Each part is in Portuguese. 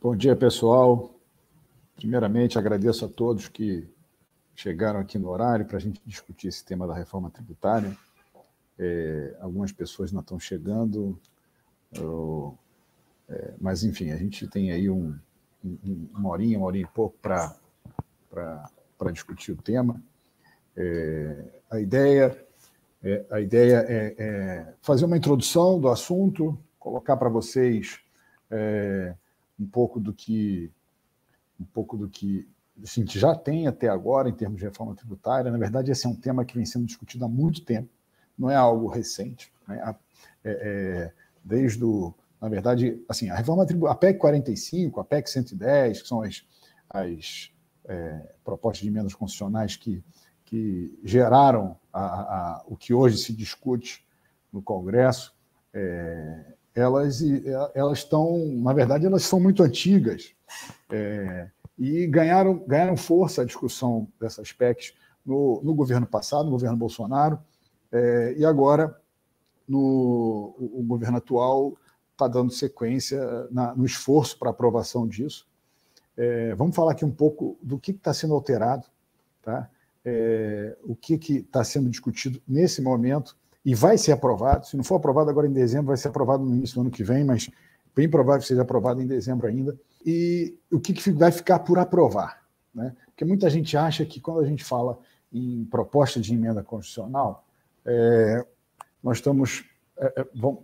Bom dia, pessoal. Primeiramente, agradeço a todos que chegaram aqui no horário para a gente discutir esse tema da reforma tributária. Algumas pessoas não estão chegando, mas, enfim, a gente tem aí uma horinha e pouco para discutir o tema. A ideia é fazer uma introdução do assunto, colocar para vocês um pouco do que a gente já tem até agora em termos de reforma tributária. Na verdade, esse é um tema que vem sendo discutido há muito tempo, não é algo recente, né? Na verdade, assim, a reforma tributária, a PEC 45, a PEC 110, que são as propostas de emendas constitucionais que geraram o que hoje se discute no Congresso, elas estão, na verdade, elas são muito antigas, e ganharam força a discussão dessas PECs no governo passado, no governo Bolsonaro, e agora o governo atual está dando sequência no esforço para aprovação disso. Vamos falar aqui um pouco do que está sendo alterado, tá? O que está sendo discutido nesse momento e vai ser aprovado. Se não for aprovado agora em dezembro, vai ser aprovado no início do ano que vem, mas bem provável que seja aprovado em dezembro ainda. E o que vai ficar por aprovar, né? Porque muita gente acha que quando a gente fala em proposta de emenda constitucional, nós estamos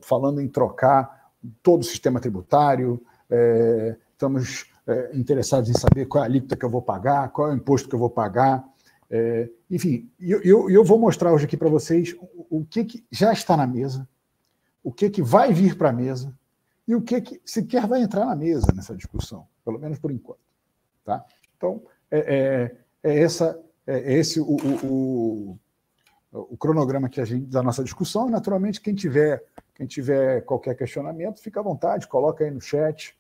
falando em trocar todo o sistema tributário, estamos interessados em saber qual é a alíquota que eu vou pagar, qual é o imposto que eu vou pagar. Enfim, eu vou mostrar hoje aqui para vocês o que já está na mesa, o que vai vir para a mesa e o que sequer vai entrar na mesa nessa discussão, pelo menos por enquanto. Tá? Então, esse o cronograma da nossa discussão. E, naturalmente, quem tiver qualquer questionamento, fica à vontade, coloca aí no chat,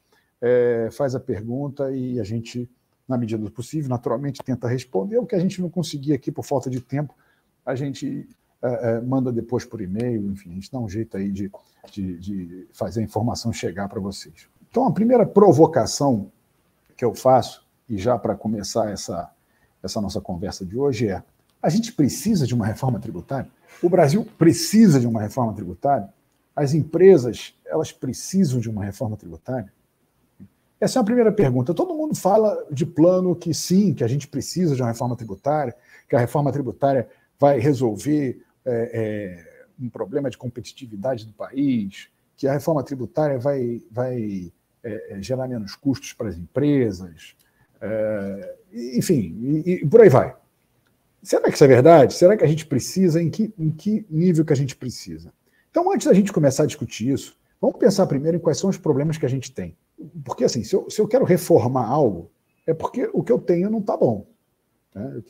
faz a pergunta e a gente, na medida do possível, naturalmente, tenta responder. O que a gente não conseguir aqui por falta de tempo, a gente manda depois por e-mail, enfim, a gente dá um jeito aí de fazer a informação chegar para vocês. Então, a primeira provocação que eu faço, e já para começar essa nossa conversa de hoje, a gente precisa de uma reforma tributária? O Brasil precisa de uma reforma tributária? As empresas, elas precisam de uma reforma tributária? Essa é a primeira pergunta. Todo mundo fala de plano que sim, que a gente precisa de uma reforma tributária, que a reforma tributária vai resolver um problema de competitividade do país, que a reforma tributária vai gerar menos custos para as empresas, enfim, e por aí vai. Será que isso é verdade? Será que a gente precisa? Em que nível que a gente precisa? Então, antes da gente começar a discutir isso, vamos pensar primeiro em quais são os problemas que a gente tem. Porque, assim, se eu quero reformar algo, é porque o que eu tenho não está bom, né?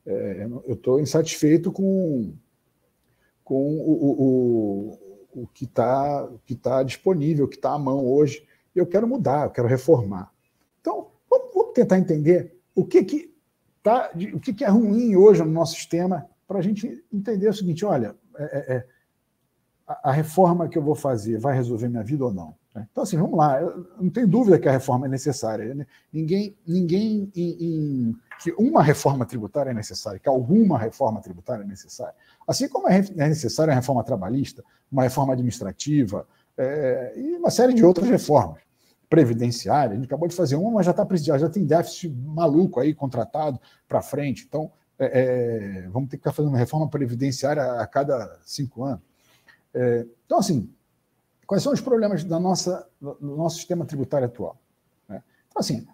Eu estou insatisfeito com o que está disponível, o que está à mão hoje. Eu quero mudar, eu quero reformar. Então, vamos tentar entender o que é ruim hoje no nosso sistema, para a gente entender o seguinte: olha, a reforma que eu vou fazer vai resolver minha vida ou não? Então, assim, vamos lá. Eu não tenho dúvida que a reforma é necessária. Que uma reforma tributária é necessária, que alguma reforma tributária é necessária. Assim como é necessária a reforma trabalhista, uma reforma administrativa, e uma série de outras reformas. Previdenciária, a gente acabou de fazer uma, mas já tem déficit maluco aí contratado para frente. Então, vamos ter que ficar fazendo uma reforma previdenciária a cada 5 anos. Então, assim, quais são os problemas do nosso sistema tributário atual? Então, assim,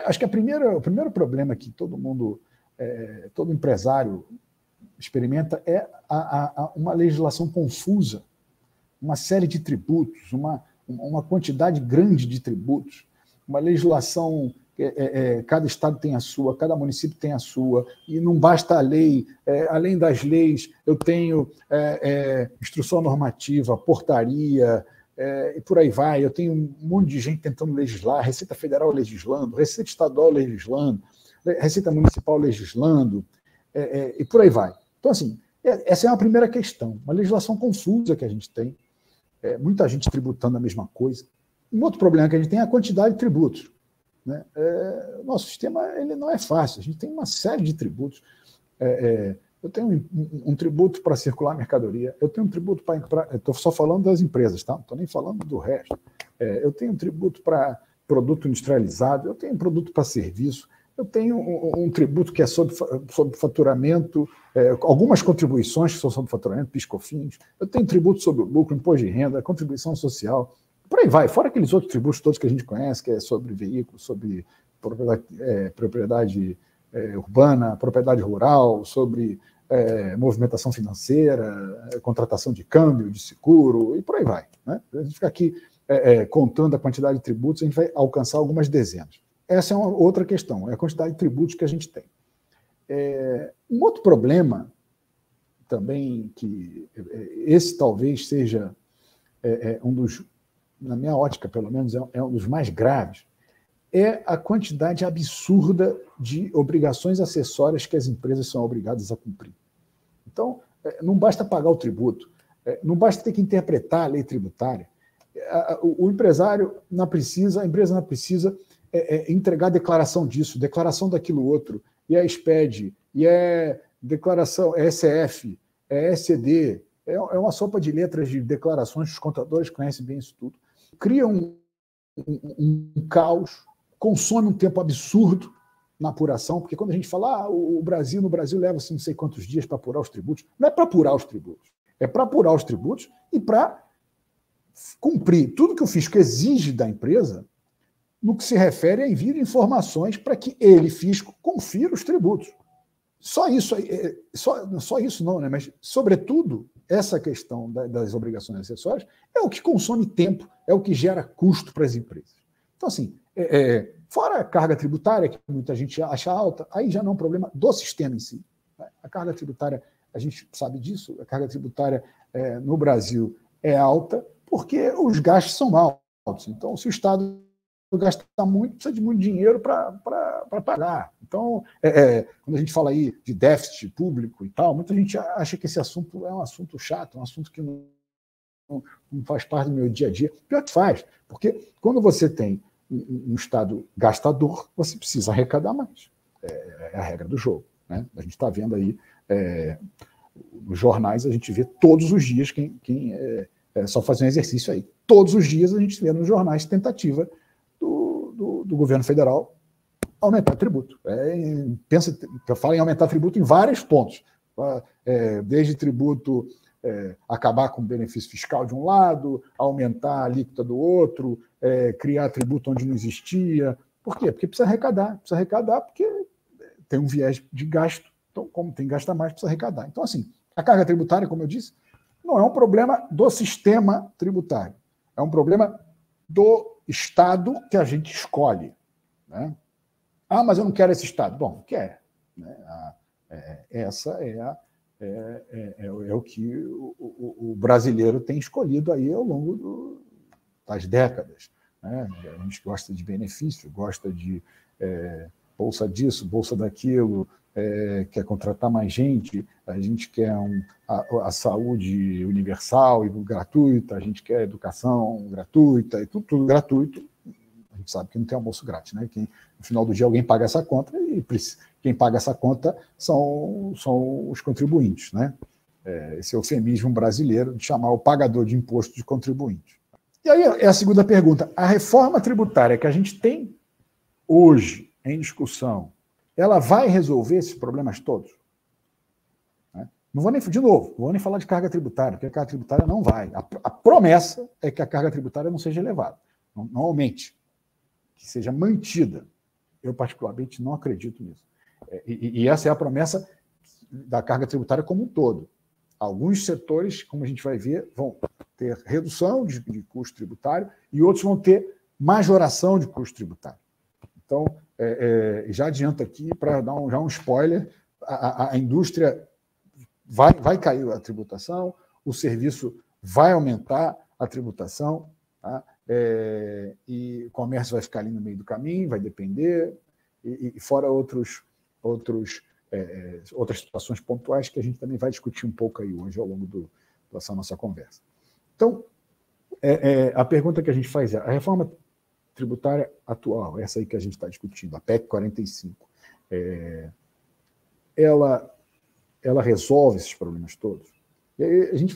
acho que o primeiro problema que todo empresário experimenta é uma legislação confusa, uma série de tributos, uma quantidade grande de tributos, uma legislação, cada estado tem a sua, cada município tem a sua, e não basta a lei, além das leis, eu tenho instrução normativa, portaria, e por aí vai. Eu tenho um monte de gente tentando legislar, Receita Federal legislando, Receita Estadual legislando, Receita Municipal legislando, e por aí vai. Então, assim, essa é uma primeira questão, uma legislação confusa que a gente tem, muita gente tributando a mesma coisa, Um outro problema que a gente tem é a quantidade de tributos, né? O nosso sistema ele não é fácil, a gente tem uma série de tributos. Eu tenho um tributo para circular mercadoria, eu tenho um tributo para... Estou só falando das empresas, tá? Não estou nem falando do resto. Eu tenho um tributo para produto industrializado, eu tenho um produto para serviço, eu tenho um tributo que é sobre faturamento, algumas contribuições que são sobre faturamento, PIS/COFINS, eu tenho tributo sobre o lucro, imposto de renda, contribuição social, por aí vai, fora aqueles outros tributos todos que a gente conhece, que é sobre veículos, sobre propriedade urbana, propriedade rural, sobre movimentação financeira, contratação de câmbio, de seguro, e por aí vai. Né? A gente fica aqui contando a quantidade de tributos, a gente vai alcançar algumas dezenas. Essa é uma outra questão, é a quantidade de tributos que a gente tem. Um outro problema também, que esse talvez seja um dos, na minha ótica pelo menos, é um dos mais graves, é a quantidade absurda de obrigações acessórias que as empresas são obrigadas a cumprir. Então, não basta pagar o tributo, não basta ter que interpretar a lei tributária. O empresário não precisa, a empresa não precisa entregar declaração disso, declaração daquilo outro, e é SPED, e é declaração, é SF, é SCD, é uma sopa de letras de declarações, os contadores conhecem bem isso tudo. Cria um caos, consome um tempo absurdo na apuração, porque quando a gente fala no Brasil leva-se não sei quantos dias para apurar os tributos, não é para apurar os tributos, é para apurar os tributos e para cumprir tudo que o fisco exige da empresa no que se refere a envio de informações para que ele, fisco, confira os tributos. Só isso, só isso não, né? Mas, sobretudo, essa questão das obrigações acessórias é o que consome tempo, é o que gera custo para as empresas. Então, assim, fora a carga tributária, que muita gente acha alta, aí já não é um problema do sistema em si. A carga tributária, a gente sabe disso, a carga tributária no Brasil é alta porque os gastos são altos. Então, se o Estado gasta muito, precisa de muito dinheiro para pagar. Então, quando a gente fala aí de déficit público e tal, muita gente acha que esse assunto é um assunto chato, um assunto que não faz parte do meu dia a dia. Pior que faz, porque quando você tem um Estado gastador, você precisa arrecadar mais. É a regra do jogo. Né? A gente está vendo aí, nos jornais, a gente vê todos os dias só fazer um exercício aí. Todos os dias a gente vê nos jornais tentativa do governo federal aumentar tributo. Fala em aumentar tributo em vários pontos. Desde tributo acabar com o benefício fiscal de um lado, aumentar a alíquota do outro, criar tributo onde não existia. Por quê? Porque precisa arrecadar porque tem um viés de gasto. Então, como tem que gastar mais, precisa arrecadar. Então, assim, a carga tributária, como eu disse, não é um problema do sistema tributário. É um problema do Estado que a gente escolhe. Né? Mas eu não quero esse Estado. Bom, quer. Né? Essa é o que o brasileiro tem escolhido aí ao longo das décadas. Né? A gente gosta de benefício, gosta de bolsa disso, bolsa daquilo, quer contratar mais gente, a gente quer a saúde universal e gratuita, a gente quer educação gratuita, e tudo gratuito. A gente sabe que não tem almoço grátis, né? No final do dia alguém paga essa conta e quem paga essa conta são os contribuintes, né? Esse eufemismo brasileiro de chamar o pagador de imposto de contribuinte. E aí é a segunda pergunta. A reforma tributária que a gente tem hoje em discussão, ela vai resolver esses problemas todos? Não vou nem, de novo, não vou nem falar de carga tributária, porque a carga tributária não vai. A promessa é que a carga tributária não seja elevada, não aumente, que seja mantida. Eu, particularmente, não acredito nisso. E essa é a promessa da carga tributária como um todo. Alguns setores, como a gente vai ver, vão ter redução de custo tributário e outros vão ter majoração de custo tributário. Então, já adianto aqui, para dar já um spoiler, a indústria vai cair a tributação, o serviço vai aumentar a tributação, tá? E o comércio vai ficar ali no meio do caminho, vai depender, e fora outras situações pontuais que a gente também vai discutir um pouco aí hoje ao longo dessa nossa conversa. Então, a pergunta que a gente faz é: a reforma tributária atual, essa aí que a gente está discutindo, a PEC 45, ela resolve esses problemas todos? E aí a gente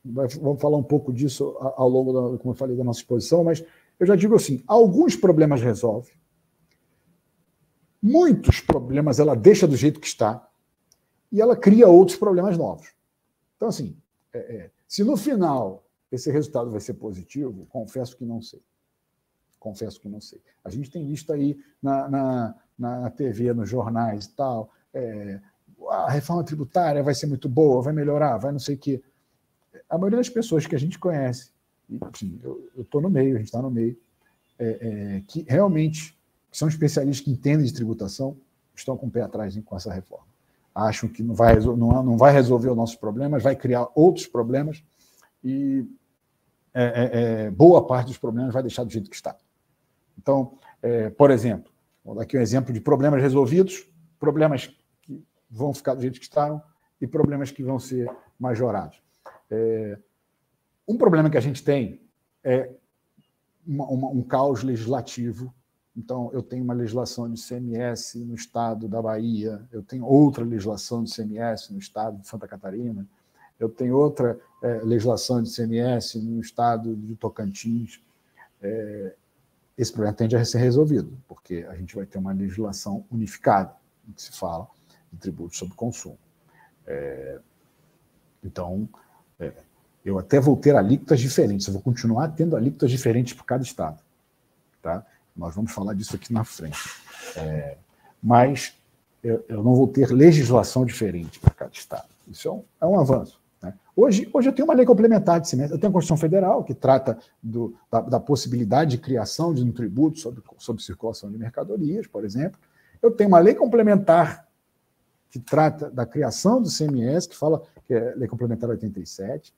vamos falar um pouco disso ao longo, como eu falei, da nossa exposição, mas eu já digo assim, alguns problemas resolve, muitos problemas ela deixa do jeito que está e ela cria outros problemas novos. Então, assim, se no final esse resultado vai ser positivo, confesso que não sei. Confesso que não sei. A gente tem visto aí na TV, nos jornais e tal, a reforma tributária vai ser muito boa, vai melhorar, vai não sei o quê. A maioria das pessoas que a gente conhece, enfim, eu estou no meio, a gente está no meio, que realmente são especialistas que entendem de tributação, estão com o pé atrás com essa reforma. Acham que não vai resolver os nossos problemas, vai criar outros problemas e boa parte dos problemas vai deixar do jeito que está. Então, por exemplo, vou dar aqui um exemplo de problemas resolvidos, problemas que vão ficar do jeito que estão e problemas que vão ser majorados. Um problema que a gente tem é um caos legislativo. Então, eu tenho uma legislação de ICMS no estado da Bahia, eu tenho outra legislação de ICMS no estado de Santa Catarina, eu tenho outra legislação de ICMS no estado de Tocantins. Esse problema tende a ser resolvido, porque a gente vai ter uma legislação unificada, em que se fala de tributos sobre consumo. Então, eu até vou ter alíquotas diferentes, eu vou continuar tendo alíquotas diferentes para cada estado. Tá? Nós vamos falar disso aqui na frente. Mas eu não vou ter legislação diferente para cada estado. Isso é um avanço. Né? Hoje eu tenho uma lei complementar de ICMS, eu tenho a Constituição Federal, que trata da possibilidade de criação de um tributo sobre circulação de mercadorias, por exemplo. Eu tenho uma lei complementar que trata da criação do ICMS, que fala que é Lei Complementar 87.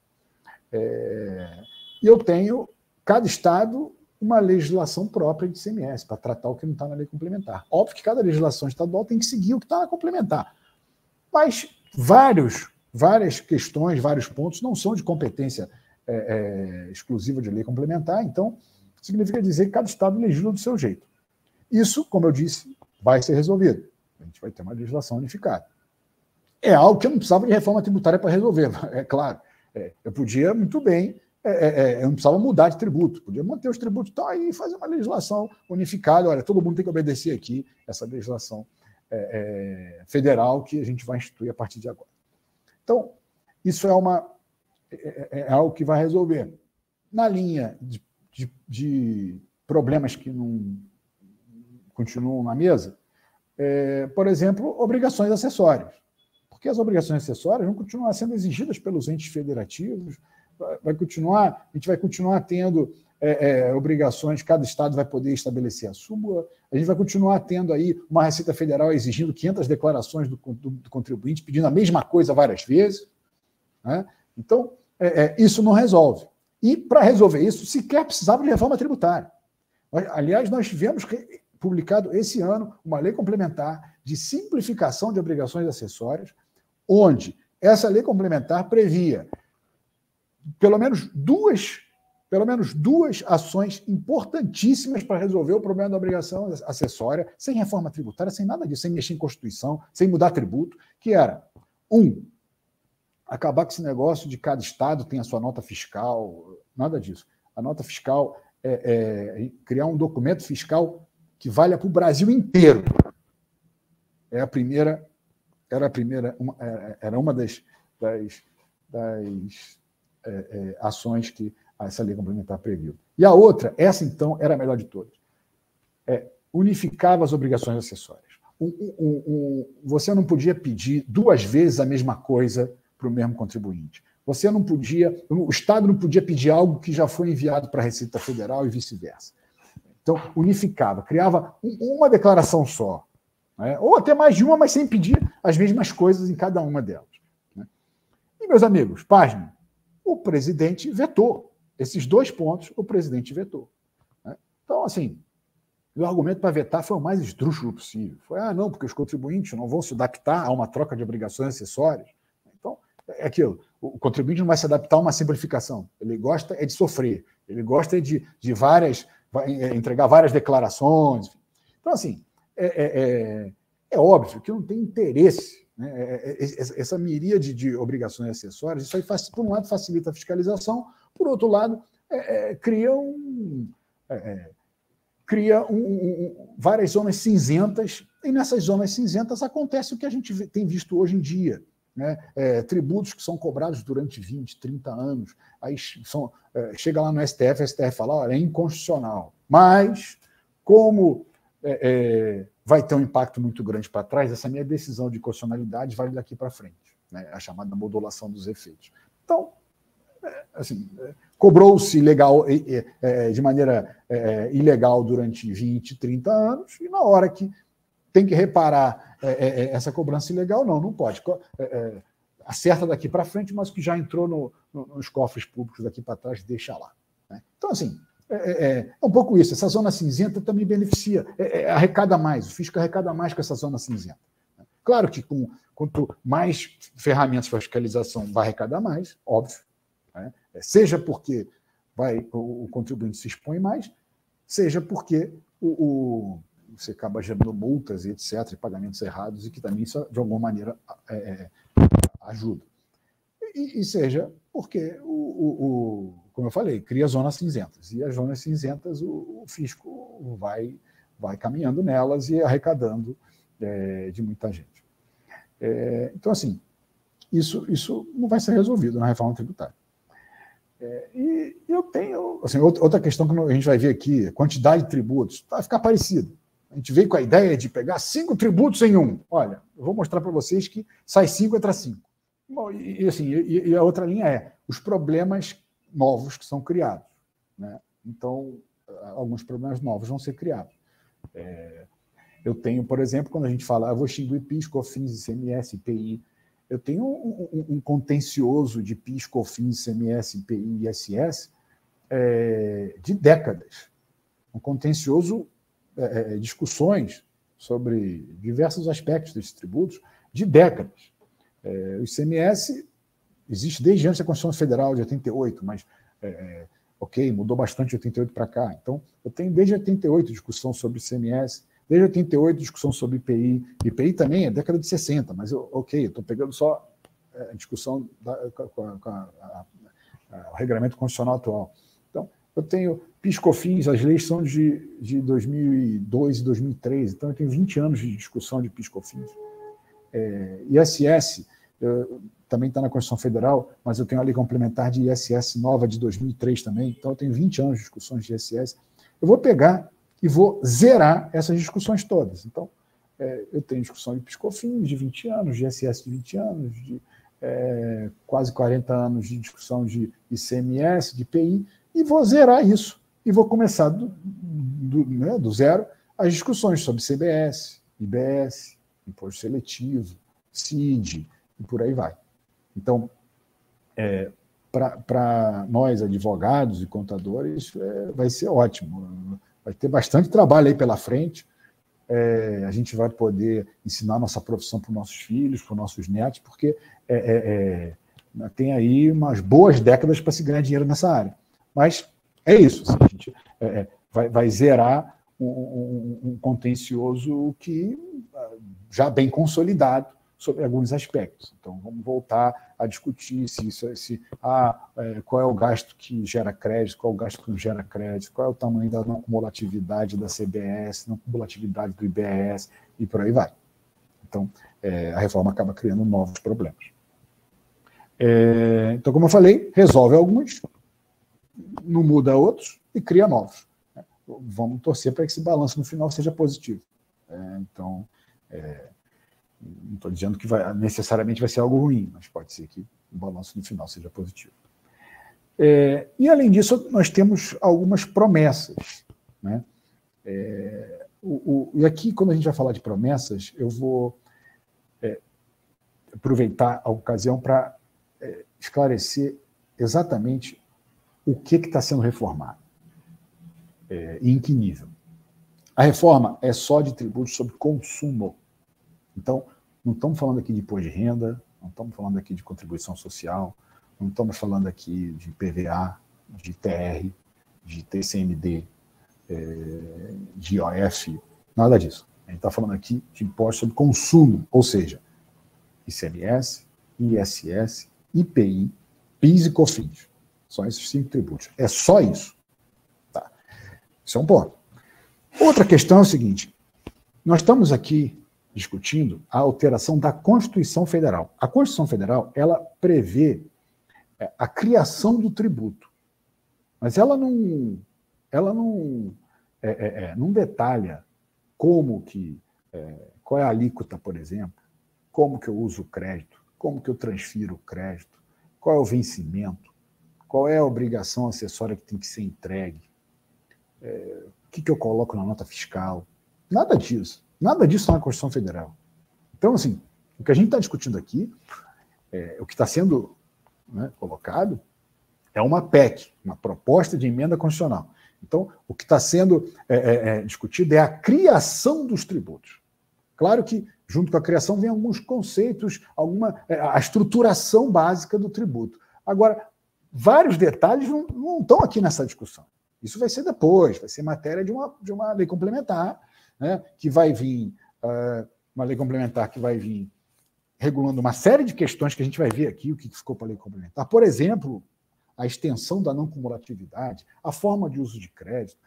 E eu tenho, cada estado, uma legislação própria de ICMS, para tratar o que não está na lei complementar. Óbvio que cada legislação estadual tem que seguir o que está na complementar. Mas várias questões, vários pontos não são de competência exclusiva de lei complementar, então significa dizer que cada estado legisla do seu jeito. Isso, como eu disse, vai ser resolvido. A gente vai ter uma legislação unificada. É algo que eu não precisava de reforma tributária para resolver, é claro. Eu podia muito bem, eu não precisava mudar de tributo, podia manter os tributos e aí fazer uma legislação unificada. Olha, todo mundo tem que obedecer aqui essa legislação federal que a gente vai instituir a partir de agora. Então, isso é algo que vai resolver. Na linha de problemas que não continuam na mesa, por exemplo, obrigações acessórias. Porque as obrigações acessórias vão continuar sendo exigidas pelos entes federativos, a gente vai continuar tendo obrigações, cada estado vai poder estabelecer a súmula, a gente vai continuar tendo aí uma Receita Federal exigindo 500 declarações do contribuinte, pedindo a mesma coisa várias vezes. Né? Então, isso não resolve. E, para resolver isso, sequer precisava de reforma tributária. Aliás, nós tivemos publicado esse ano uma lei complementar de simplificação de obrigações acessórias, onde essa lei complementar previa pelo menos duas ações importantíssimas para resolver o problema da obrigação acessória, sem reforma tributária, sem nada disso, sem mexer em Constituição, sem mudar tributo, que era, acabar com esse negócio de cada estado tem a sua nota fiscal, nada disso. A nota fiscal criar um documento fiscal que valha para o Brasil inteiro. Era uma das ações que essa lei complementar previu. E a outra, essa então, era a melhor de todas. Unificava as obrigações acessórias. Você não podia pedir duas vezes a mesma coisa para o mesmo contribuinte. O Estado não podia pedir algo que já foi enviado para a Receita Federal e vice-versa. Então, unificava, criava uma declaração só, né? Ou até mais de uma, mas sem pedir as mesmas coisas em cada uma delas. Né? E, meus amigos, pasmem, o presidente vetou. Esses dois pontos, o presidente vetou. Né? Então, assim, o argumento para vetar foi o mais esdrúxulo possível. Foi, não, porque os contribuintes não vão se adaptar a uma troca de obrigações acessórias. Então, é aquilo. o contribuinte não vai se adaptar a uma simplificação. Ele gosta de sofrer, ele gosta de entregar várias declarações. Então, assim, é óbvio que não tem interesse, né? Essa miríade de obrigações acessórias, isso aí, por um lado, facilita a fiscalização, por outro lado, cria várias zonas cinzentas, e nessas zonas cinzentas acontece o que a gente tem visto hoje em dia, né? Tributos que são cobrados durante 20, 30 anos, aí chega lá no STF, a STF fala, olha, é inconstitucional, mas como vai ter um impacto muito grande para trás, essa minha decisão de constitucionalidade vale daqui para frente, né? A chamada modulação dos efeitos. Então, assim, cobrou-se de maneira ilegal durante 20, 30 anos, e na hora que tem que reparar essa cobrança ilegal, não pode. Acerta daqui para frente, mas o que já entrou nos cofres públicos daqui para trás, deixa lá, né? Então, assim, é um pouco isso. Essa zona cinzenta também beneficia, arrecada mais, o fisco arrecada mais com essa zona cinzenta. Claro que quanto mais ferramentas para fiscalização vai arrecadar mais, óbvio, né? Seja porque o contribuinte se expõe mais, seja porque você acaba gerando multas e etc., e pagamentos errados, e que também isso, de alguma maneira, ajuda. E seja porque, como eu falei, cria zonas cinzentas. E as zonas cinzentas, o fisco vai caminhando nelas e arrecadando de muita gente. Então, assim, isso não vai ser resolvido na reforma tributária. E eu tenho... Assim, outra questão que a gente vai ver aqui, quantidade de tributos, vai ficar parecido. A gente veio com a ideia de pegar 5 tributos em um. Olha, eu vou mostrar para vocês que sai 5, entra 5. Bom, e a outra linha é os problemas novos que são criados, né? Então, alguns problemas novos vão ser criados. Eu tenho, por exemplo, quando a gente fala, eu vou extinguir PIS, COFINS, ICMS, IPI, eu tenho um contencioso de PIS, COFINS, ICMS, IPI e ISS de décadas. Um contencioso, discussões sobre diversos aspectos desses tributos de décadas. O ICMS existe desde antes da Constituição Federal de 88, mas, mudou bastante de 88 para cá. Então, eu tenho desde 88 discussão sobre ICMS, desde 88 discussão sobre IPI. IPI também é década de 60, mas eu estou pegando só a discussão com o regulamento constitucional atual. Então, eu tenho PIS, COFINS, as leis são de 2002 e 2003, então eu tenho 20 anos de discussão de PIS, COFINS. ISS também está na Constituição Federal, mas eu tenho a lei complementar de ISS nova de 2003 também, então eu tenho 20 anos de discussões de ISS. Eu vou pegar e vou zerar essas discussões todas. Então, eu tenho discussão de PIS, COFINS de 20 anos, de ISS de 20 anos, de quase 40 anos de discussão de ICMS, de IPI, e vou zerar isso. E vou começar do zero as discussões sobre CBS, IBS, Imposto Seletivo, CID, e por aí vai. Então, para nós, advogados e contadores, vai ser ótimo. Vai ter bastante trabalho aí pela frente. A gente vai poder ensinar nossa profissão para os nossos filhos, para os nossos netos, porque tem aí umas boas décadas para se ganhar dinheiro nessa área. Mas é isso. Assim, a gente vai zerar um contencioso que já bem consolidado sobre alguns aspectos. Então, vamos voltar a discutir qual é o gasto que gera crédito, qual é o gasto que não gera crédito, qual é o tamanho da não cumulatividade da CBS, não cumulatividade do IBS, e por aí vai. Então, a reforma acaba criando novos problemas. Então, como eu falei, resolve alguns, não muda outros e cria novos. Vamos torcer para que esse balanço no final seja positivo. Então, não estou dizendo que necessariamente vai ser algo ruim, mas pode ser que o balanço no final seja positivo. E, além disso, nós temos algumas promessas, né? E aqui, quando a gente vai falar de promessas, eu vou aproveitar a ocasião para esclarecer exatamente o que está sendo reformado e em que nível. A reforma é só de tributos sobre consumo. Então, não estamos falando aqui de imposto de renda, não estamos falando aqui de contribuição social, não estamos falando aqui de PVA, de TR, de TCMD, de IOF, nada disso. A gente está falando aqui de imposto sobre consumo, ou seja, ICMS, ISS, IPI, PIS e COFINS. São esses 5 tributos. É só isso. Tá. Isso é um ponto. Outra questão é o seguinte: nós estamos aqui discutindo a alteração da Constituição Federal. A Constituição Federal, ela prevê a criação do tributo, mas ela não detalha como que, qual é a alíquota, por exemplo, como que eu uso o crédito, como que eu transfiro o crédito, qual é o vencimento, qual é a obrigação acessória que tem que ser entregue, o que eu coloco na nota fiscal. Nada disso está na Constituição Federal. Então, assim, o que a gente está discutindo aqui, o que está sendo, né, colocado, é uma PEC, uma proposta de emenda constitucional. Então, o que está sendo discutido é a criação dos tributos. Claro que, junto com a criação, vem alguns conceitos, a estruturação básica do tributo. Agora, vários detalhes não estão aqui nessa discussão. Isso vai ser depois, vai ser matéria de uma lei complementar, né, que vai vir, uma lei complementar que vai vir regulando uma série de questões que a gente vai ver aqui, o que ficou para a lei complementar. Por exemplo, a extensão da não cumulatividade, a forma de uso de crédito,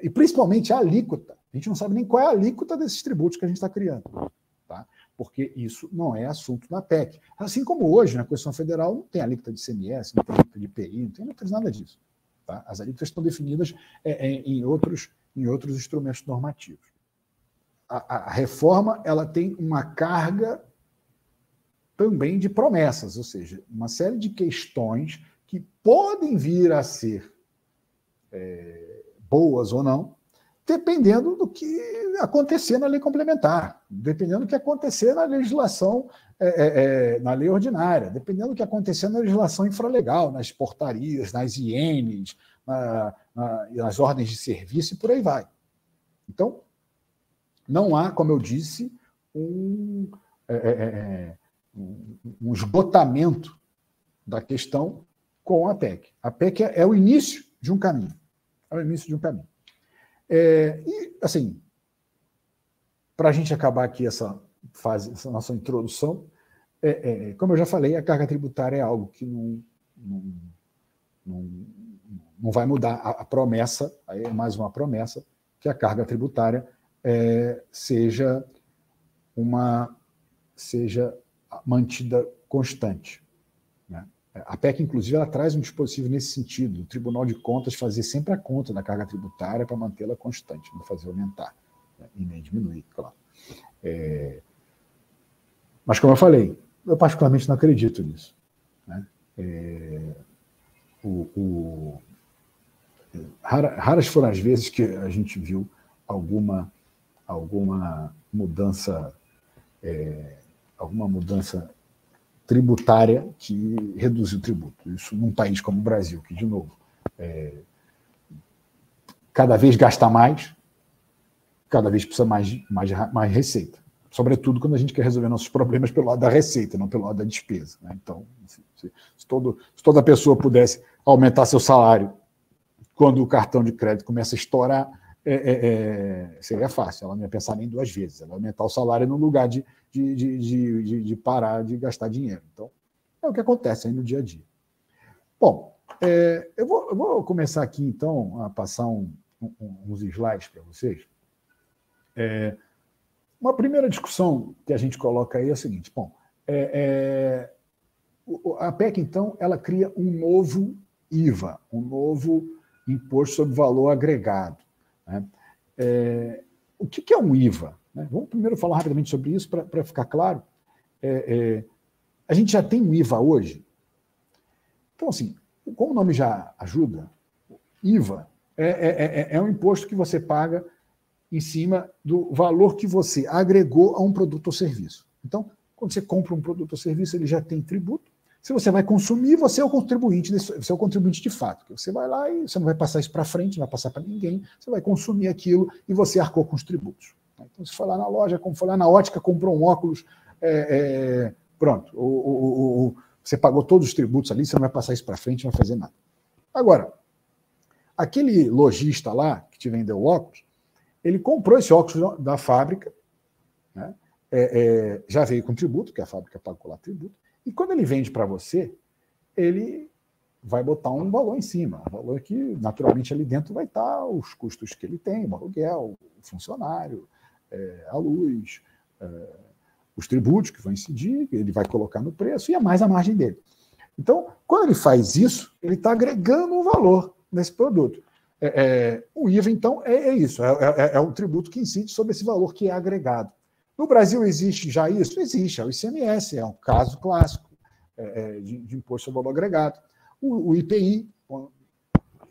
e principalmente a alíquota. A gente não sabe nem qual é a alíquota desses tributos que a gente está criando, tá? Porque isso não é assunto da PEC. Assim como hoje, na Constituição Federal, não tem alíquota de ICMS, não tem alíquota de IPI, não tem alíquota de nada disso. Tá? As alíquotas estão definidas em outros instrumentos normativos. A reforma, ela tem uma carga também de promessas, ou seja, uma série de questões que podem vir a ser boas ou não, dependendo do que acontecer na lei complementar, dependendo do que acontecer na legislação, na lei ordinária, dependendo do que acontecer na legislação infralegal, nas portarias, nas INs, nas ordens de serviço e por aí vai. Então, não há, como eu disse, um esgotamento da questão com a PEC. A PEC é o início de um caminho. É o início de um caminho. E, assim, para a gente acabar aqui essa fase, essa nossa introdução, como eu já falei, a carga tributária é algo que não vai mudar. A promessa, aí é mais uma promessa, que a carga tributária seja mantida constante. Né? A PEC, inclusive, ela traz um dispositivo nesse sentido, o Tribunal de Contas fazer sempre a conta da carga tributária para mantê-la constante, não fazer aumentar, né? E nem diminuir, claro. Mas, como eu falei, eu particularmente não acredito nisso. Né? Raras foram as vezes que a gente viu alguma mudança tributária que reduziu o tributo. Isso num país como o Brasil, que, de novo, cada vez gasta mais, cada vez precisa mais receita. Sobretudo quando a gente quer resolver nossos problemas pelo lado da receita, não pelo lado da despesa. Né? Então, se toda pessoa pudesse aumentar seu salário quando o cartão de crédito começa a estourar, seria fácil, ela não ia pensar nem 2 vezes, ela ia aumentar o salário no lugar de parar de gastar dinheiro. Então, é o que acontece aí no dia a dia. Bom, eu vou começar aqui, então, a passar uns slides para vocês. Uma primeira discussão que a gente coloca aí é a seguinte: bom, a PEC, então, ela cria um novo IVA, um novo Imposto sobre Valor Agregado. Né? O que é um IVA? Né? Vamos primeiro falar rapidamente sobre isso para ficar claro. A gente já tem um IVA hoje. Então, assim, como o nome já ajuda, IVA é um imposto que você paga em cima do valor que você agregou a um produto ou serviço. Então, quando você compra um produto ou serviço, ele já tem tributo. Se você vai consumir, você é o contribuinte, você é o contribuinte de fato. Você vai lá e você não vai passar isso para frente, não vai passar para ninguém, você vai consumir aquilo e você arcou com os tributos. Então, se for lá na loja, como for lá na ótica, comprou um óculos, pronto. você pagou todos os tributos ali, você não vai passar isso para frente, não vai fazer nada. Agora, aquele lojista lá, que te vendeu o óculos, ele comprou esse óculos da fábrica, né? Já veio com tributo, que a fábrica pagou lá tributo, e quando ele vende para você, ele vai botar um valor em cima, um valor que, naturalmente, ali dentro vai estar os custos que ele tem, o aluguel, o funcionário, a luz, os tributos que vão incidir, ele vai colocar no preço e a mais a margem dele. Então, quando ele faz isso, ele está agregando um valor nesse produto. O IVA, então, é isso, é um tributo que incide sobre esse valor que é agregado. No Brasil existe já isso? Existe, é o ICMS, é um caso clássico de imposto sobre valor agregado. O IPI,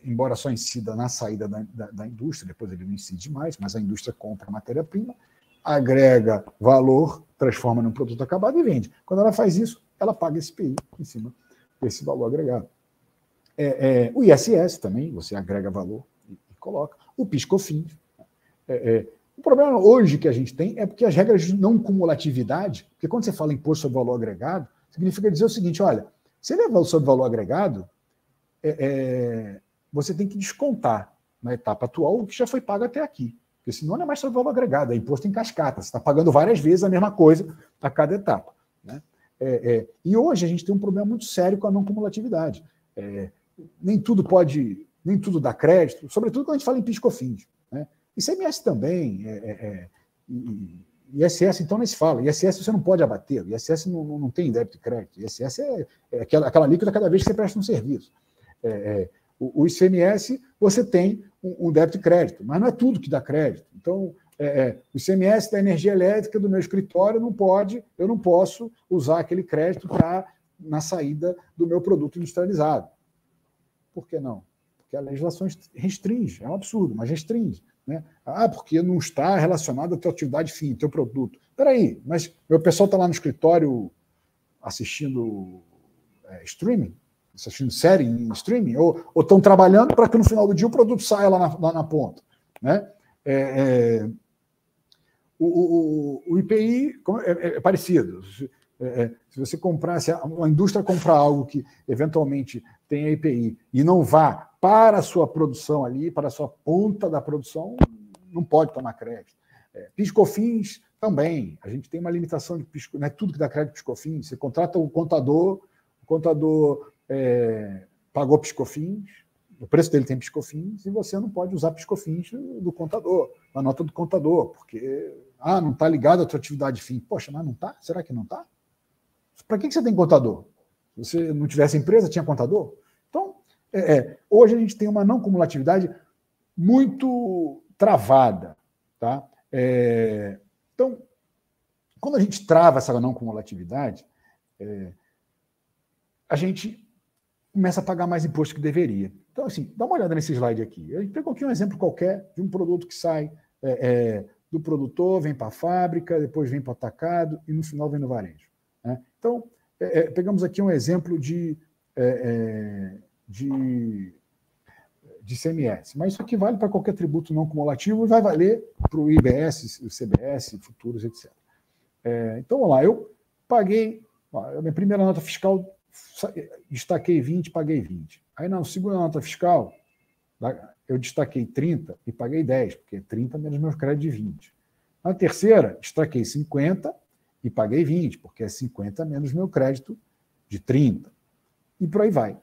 embora só incida na saída da indústria, depois ele não incide mais, mas a indústria compra a matéria-prima, agrega valor, transforma num produto acabado e vende. Quando ela faz isso, ela paga esse IPI em cima desse valor agregado. O ISS também, você agrega valor e coloca. O PIS/COFINS. O problema hoje que a gente tem é porque as regras de não cumulatividade, porque quando você fala imposto sobre valor agregado, significa dizer o seguinte, olha, se ele é sobre valor agregado, você tem que descontar na etapa atual o que já foi pago até aqui. Porque senão não é mais sobre valor agregado, é imposto em cascata. Você está pagando várias vezes a mesma coisa a cada etapa. Né? E hoje a gente tem um problema muito sério com a não cumulatividade. Nem tudo dá crédito, sobretudo quando a gente fala em PIS/COFINS. Né? ICMS também, ISS então nem se fala. ISS você não pode abater, ISS não tem débito e crédito. ISS é aquela alíquota cada vez que você presta um serviço. O ICMS você tem um débito e crédito, mas não é tudo que dá crédito. Então, o ICMS da energia elétrica do meu escritório eu não posso usar aquele crédito na saída do meu produto industrializado. Por que não? Porque a legislação restringe, é um absurdo, mas restringe. Né? Porque não está relacionado à tua atividade fim, ao teu produto. Espera aí, mas meu pessoal está lá no escritório assistindo streaming, assistindo série em streaming, ou estão trabalhando para que no final do dia o produto saia lá na ponta. Né? O IPI é parecido. Se você comprar, se a indústria comprar algo que eventualmente tenha IPI e não vá para a sua produção ali, para a sua ponta da produção, não pode tomar crédito. PIS/COFINS também. A gente tem uma limitação de PIS, não é tudo que dá crédito PIS/COFINS. Você contrata o contador pagou PIS/COFINS, o preço dele tem PIS/COFINS, e você não pode usar PIS/COFINS do contador, na nota do contador, porque não está ligado à tua atividade fim. Poxa, mas não está? Será que não está? Para que você tem contador? Se você não tivesse empresa, tinha contador? Então, hoje a gente tem uma não cumulatividade muito travada. Tá? Então, quando a gente trava essa não cumulatividade, a gente começa a pagar mais imposto que deveria. Então, assim, dá uma olhada nesse slide aqui. A gente pegou aqui um exemplo qualquer de um produto que sai do produtor, vem para a fábrica, depois vem para o atacado e no final vem no varejo. Né? Então, pegamos aqui um exemplo de ICMS, mas isso aqui vale para qualquer tributo não cumulativo e vai valer para o IBS, o CBS, futuros, etc. Então, vamos lá, eu paguei, a minha primeira nota fiscal, destaquei 20, paguei 20. Aí, na segunda nota fiscal, eu destaquei 30 e paguei 10, porque 30 menos meu crédito de 20. Na terceira, destaquei 50 e paguei 20, porque é 50 menos meu crédito de 30. E por aí vai.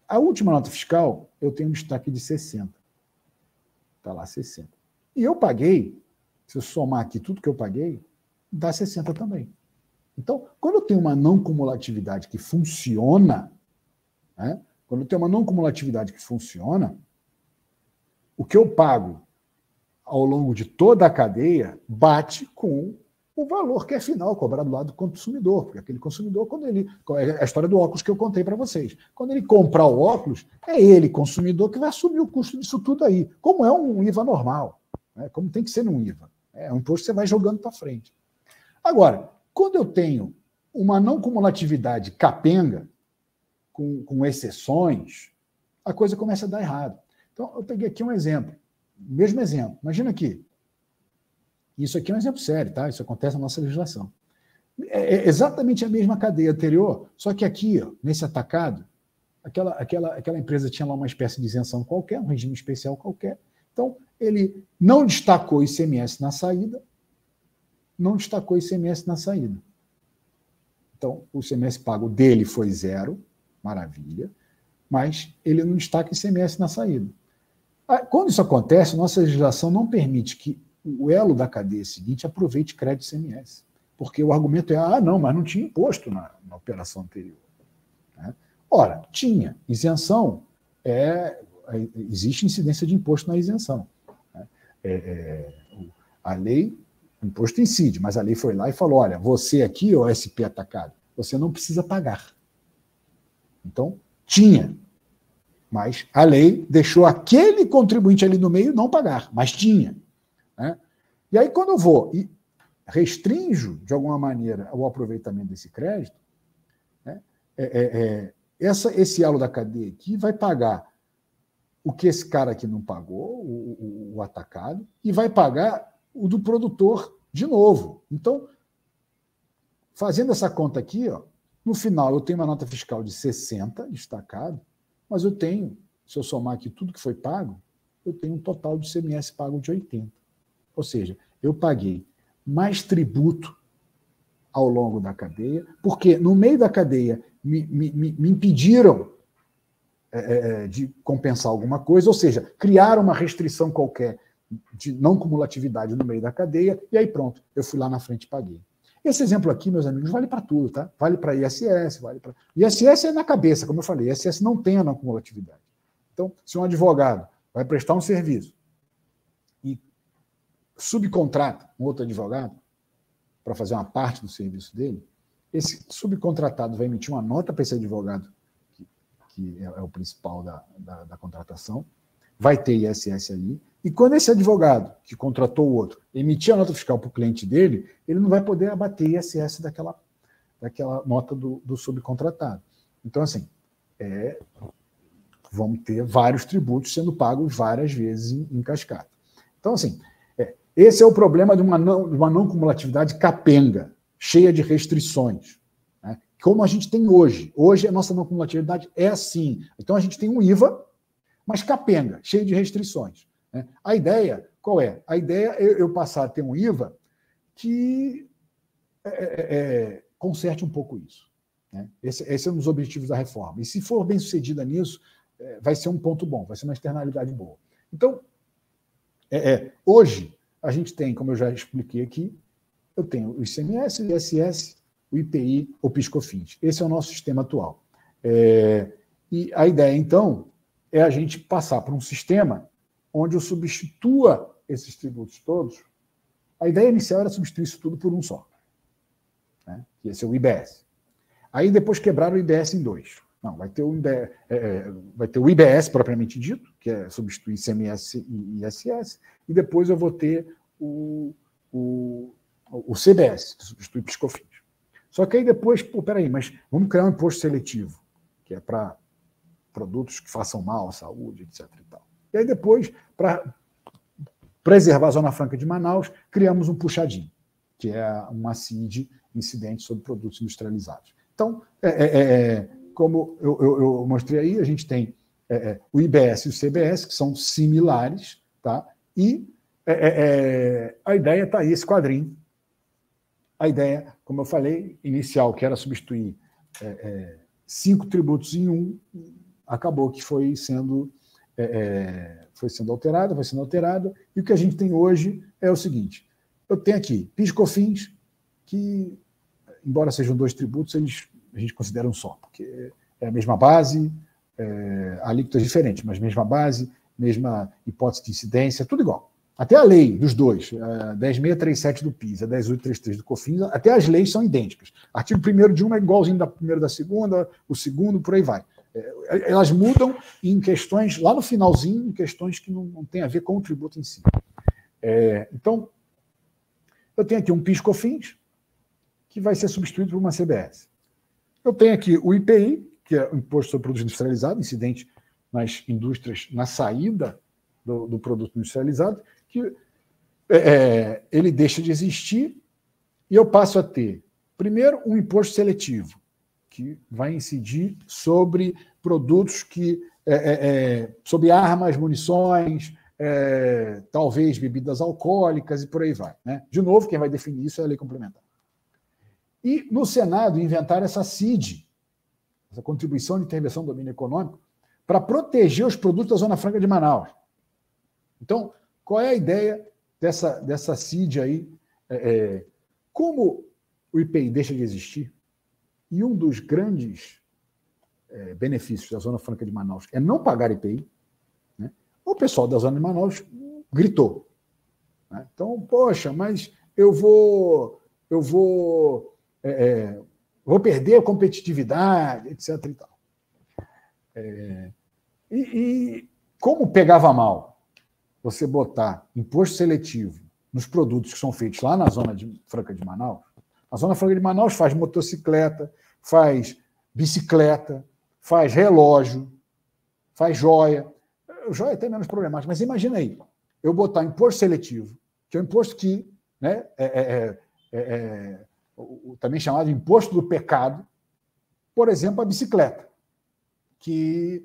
A última nota fiscal, eu tenho um destaque de 60. Está lá 60. E eu paguei, se eu somar aqui tudo que eu paguei, dá 60 também. Então, quando eu tenho uma não cumulatividade que funciona, né? Quando eu tenho uma não cumulatividade que funciona, o que eu pago ao longo de toda a cadeia bate com o valor que é final, cobrado do lado do consumidor, porque aquele consumidor, é a história do óculos que eu contei para vocês. Quando ele comprar o óculos, é ele, consumidor, que vai assumir o custo disso tudo aí, como é um IVA normal, né? Como tem que ser num IVA. É um imposto que você vai jogando para frente. Agora, quando eu tenho uma não cumulatividade capenga, com exceções, a coisa começa a dar errado. Então, eu peguei aqui um exemplo, mesmo exemplo. Imagina aqui, isso aqui é um exemplo sério, tá? Isso acontece na nossa legislação. É exatamente a mesma cadeia anterior, só que aqui, ó, nesse atacado, aquela empresa tinha lá uma espécie de isenção qualquer, um regime especial qualquer. Então, ele não destacou ICMS na saída, Então, o ICMS pago dele foi 0, maravilha, mas ele não destaca ICMS na saída. Quando isso acontece, nossa legislação não permite que o elo da cadeia seguinte aproveite crédito ICMS, porque o argumento é, não, mas não tinha imposto na operação anterior. Né? Ora, tinha isenção, existe incidência de imposto na isenção. Né? A lei, o imposto incide, mas a lei foi lá e falou, olha, você aqui, SP atacado, você não precisa pagar. Então, tinha, mas a lei deixou aquele contribuinte ali no meio não pagar, mas tinha. Né? E aí, quando eu vou e restringo, de alguma maneira, o aproveitamento desse crédito, né, esse elo da cadeia aqui vai pagar o que esse cara aqui não pagou, o atacado, e vai pagar o do produtor de novo. Então, fazendo essa conta aqui, ó, no final eu tenho uma nota fiscal de 60, destacado, mas eu tenho, se eu somar aqui tudo que foi pago, eu tenho um total de ICMS pago de 80. Ou seja, eu paguei mais tributo ao longo da cadeia, porque no meio da cadeia me impediram de compensar alguma coisa, ou seja, criaram uma restrição qualquer de não cumulatividade no meio da cadeia, e aí pronto, eu fui lá na frente e paguei. Esse exemplo aqui, meus amigos, vale para tudo, tá? Vale para ISS, vale para... ISS é na cabeça, como eu falei, ISS não tem a não cumulatividade. Então, se um advogado vai prestar um serviço e subcontrata um outro advogado para fazer uma parte do serviço dele, esse subcontratado vai emitir uma nota para esse advogado, que é o principal da contratação, vai ter ISS ali, e quando esse advogado que contratou o outro emitir a nota fiscal para o cliente dele, ele não vai poder abater ISS daquela nota do subcontratado. Então, assim, vamos ter vários tributos sendo pagos várias vezes em cascata. Então, assim, esse é o problema de uma não cumulatividade capenga, cheia de restrições, né? Como a gente tem hoje. Hoje a nossa não cumulatividade é assim. Então a gente tem um IVA, mas capenga, cheio de restrições. Né? A ideia, qual é? A ideia é eu passar a ter um IVA que conserte um pouco isso. Né? Esse é um dos objetivos da reforma. E se for bem sucedida nisso, vai ser um ponto bom, vai ser uma externalidade boa. Então, hoje, a gente tem, como eu já expliquei aqui, eu tenho o ICMS, o ISS, o IPI, o PIS/COFINS. Esse é o nosso sistema atual. E a ideia, então, é a gente passar para um sistema onde eu substitua esses tributos todos. A ideia inicial era substituir isso tudo por um só. Né? Esse é o IBS. Aí depois quebraram o IBS em dois. Não, vai ter o IBS propriamente dito, que é substituir ICMS e ISS, e depois eu vou ter o CBS, que substitui PIS/COFINS. Só que aí depois, peraí, mas vamos criar um imposto seletivo, que é para produtos que façam mal à saúde, etc. E tal. E aí depois, para preservar a Zona Franca de Manaus, criamos um puxadinho, que é uma CID, incidente sobre produtos industrializados. Então, como eu mostrei aí, a gente tem o IBS e o CBS, que são similares, tá? E a ideia está aí, esse quadrinho. A ideia, como eu falei, inicial, que era substituir 5 tributos em um, acabou que foi sendo alterada, e o que a gente tem hoje é o seguinte: eu tenho aqui PIS/COFINS, que, embora sejam 2 tributos, a gente considera um só, porque é a mesma base, alíquotas diferentes, mas mesma base, mesma hipótese de incidência, tudo igual. Até a lei dos dois, 10.637 do PIS, a 10.833 do COFINS, até as leis são idênticas. Artigo 1º de uma é igualzinho da primeira da segunda, o segundo, por aí vai. Elas mudam em questões, lá no finalzinho, em questões que não têm a ver com o tributo em si. Então, eu tenho aqui um PIS/COFINS, que vai ser substituído por uma CBS. Eu tenho aqui o IPI, que é o Imposto sobre Produtos Industrializados, incidente nas indústrias, na saída do produto industrializado, que ele deixa de existir e eu passo a ter Primeiro, um imposto seletivo, que vai incidir sobre produtos que... sobre armas, munições, talvez bebidas alcoólicas e por aí vai. Né? De novo, quem vai definir isso é a lei complementar. E, no Senado, inventaram essa CID, essa Contribuição de Intervenção do Domínio Econômico, para proteger os produtos da Zona Franca de Manaus. Então, qual é a ideia dessa CID aí? Como o IPI deixa de existir, e um dos grandes benefícios da Zona Franca de Manaus é não pagar IPI, né? O pessoal da Zona de Manaus gritou. Né? Então, poxa, mas eu vou perder a competitividade, etc. E tal. E como pegava mal você botar imposto seletivo nos produtos que são feitos lá na Zona Franca de Manaus? A Zona Franca de Manaus faz motocicleta, faz bicicleta, faz relógio, faz joia. Joia tem menos problemático, mas imagina aí, eu botar imposto seletivo, que é um imposto que, né, também chamado de imposto do pecado, por exemplo, a bicicleta, que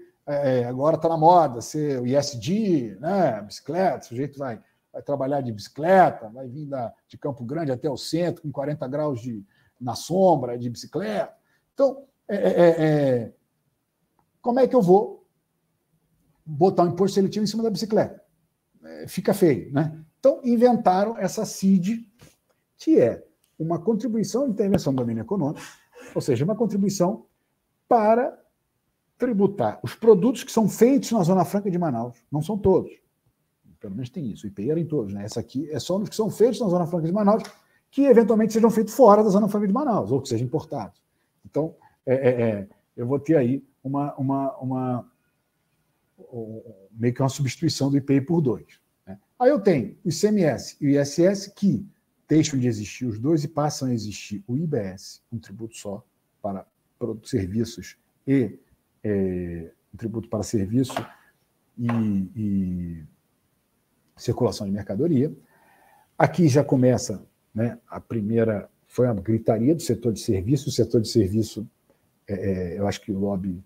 agora está na moda ser o ISD, né, bicicleta, o sujeito vai trabalhar de bicicleta, vai vir de Campo Grande até o centro, com 40 graus na sombra de bicicleta. Então, como é que eu vou botar um imposto seletivo em cima da bicicleta? Fica feio, né? Então, inventaram essa CID, que é uma contribuição de intervenção do domínio econômico, ou seja, uma contribuição para tributar os produtos que são feitos na Zona Franca de Manaus. Não são todos. Pelo menos tem isso. O IPI era em todos. Né? Essa aqui é só nos que são feitos na Zona Franca de Manaus, que eventualmente sejam feitos fora da Zona Franca de Manaus, ou que sejam importados. Então, eu vou ter aí meio que uma substituição do IPI por 2. Né? Aí eu tenho o ICMS e o ISS, que deixam de existir os dois e passam a existir o IBS, um tributo só para serviços e um tributo para serviço e circulação de mercadoria. Aqui já começa, né, a primeira, foi a gritaria do setor de serviço. O setor de serviço, eu acho que o lobby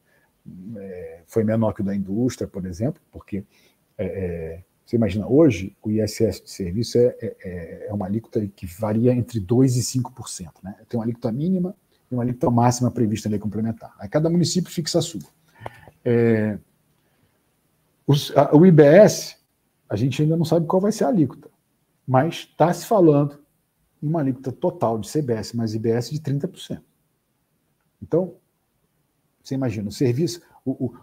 foi menor que o da indústria, por exemplo, porque você imagina, hoje o ISS de serviço é uma alíquota que varia entre 2% e 5%. Né? Tem uma alíquota mínima e uma alíquota máxima prevista na lei complementar. Aí cada município fixa a sua. O IBS, a gente ainda não sabe qual vai ser a alíquota, mas está se falando em uma alíquota total de CBS mais IBS de 30%. Então, você imagina, o serviço,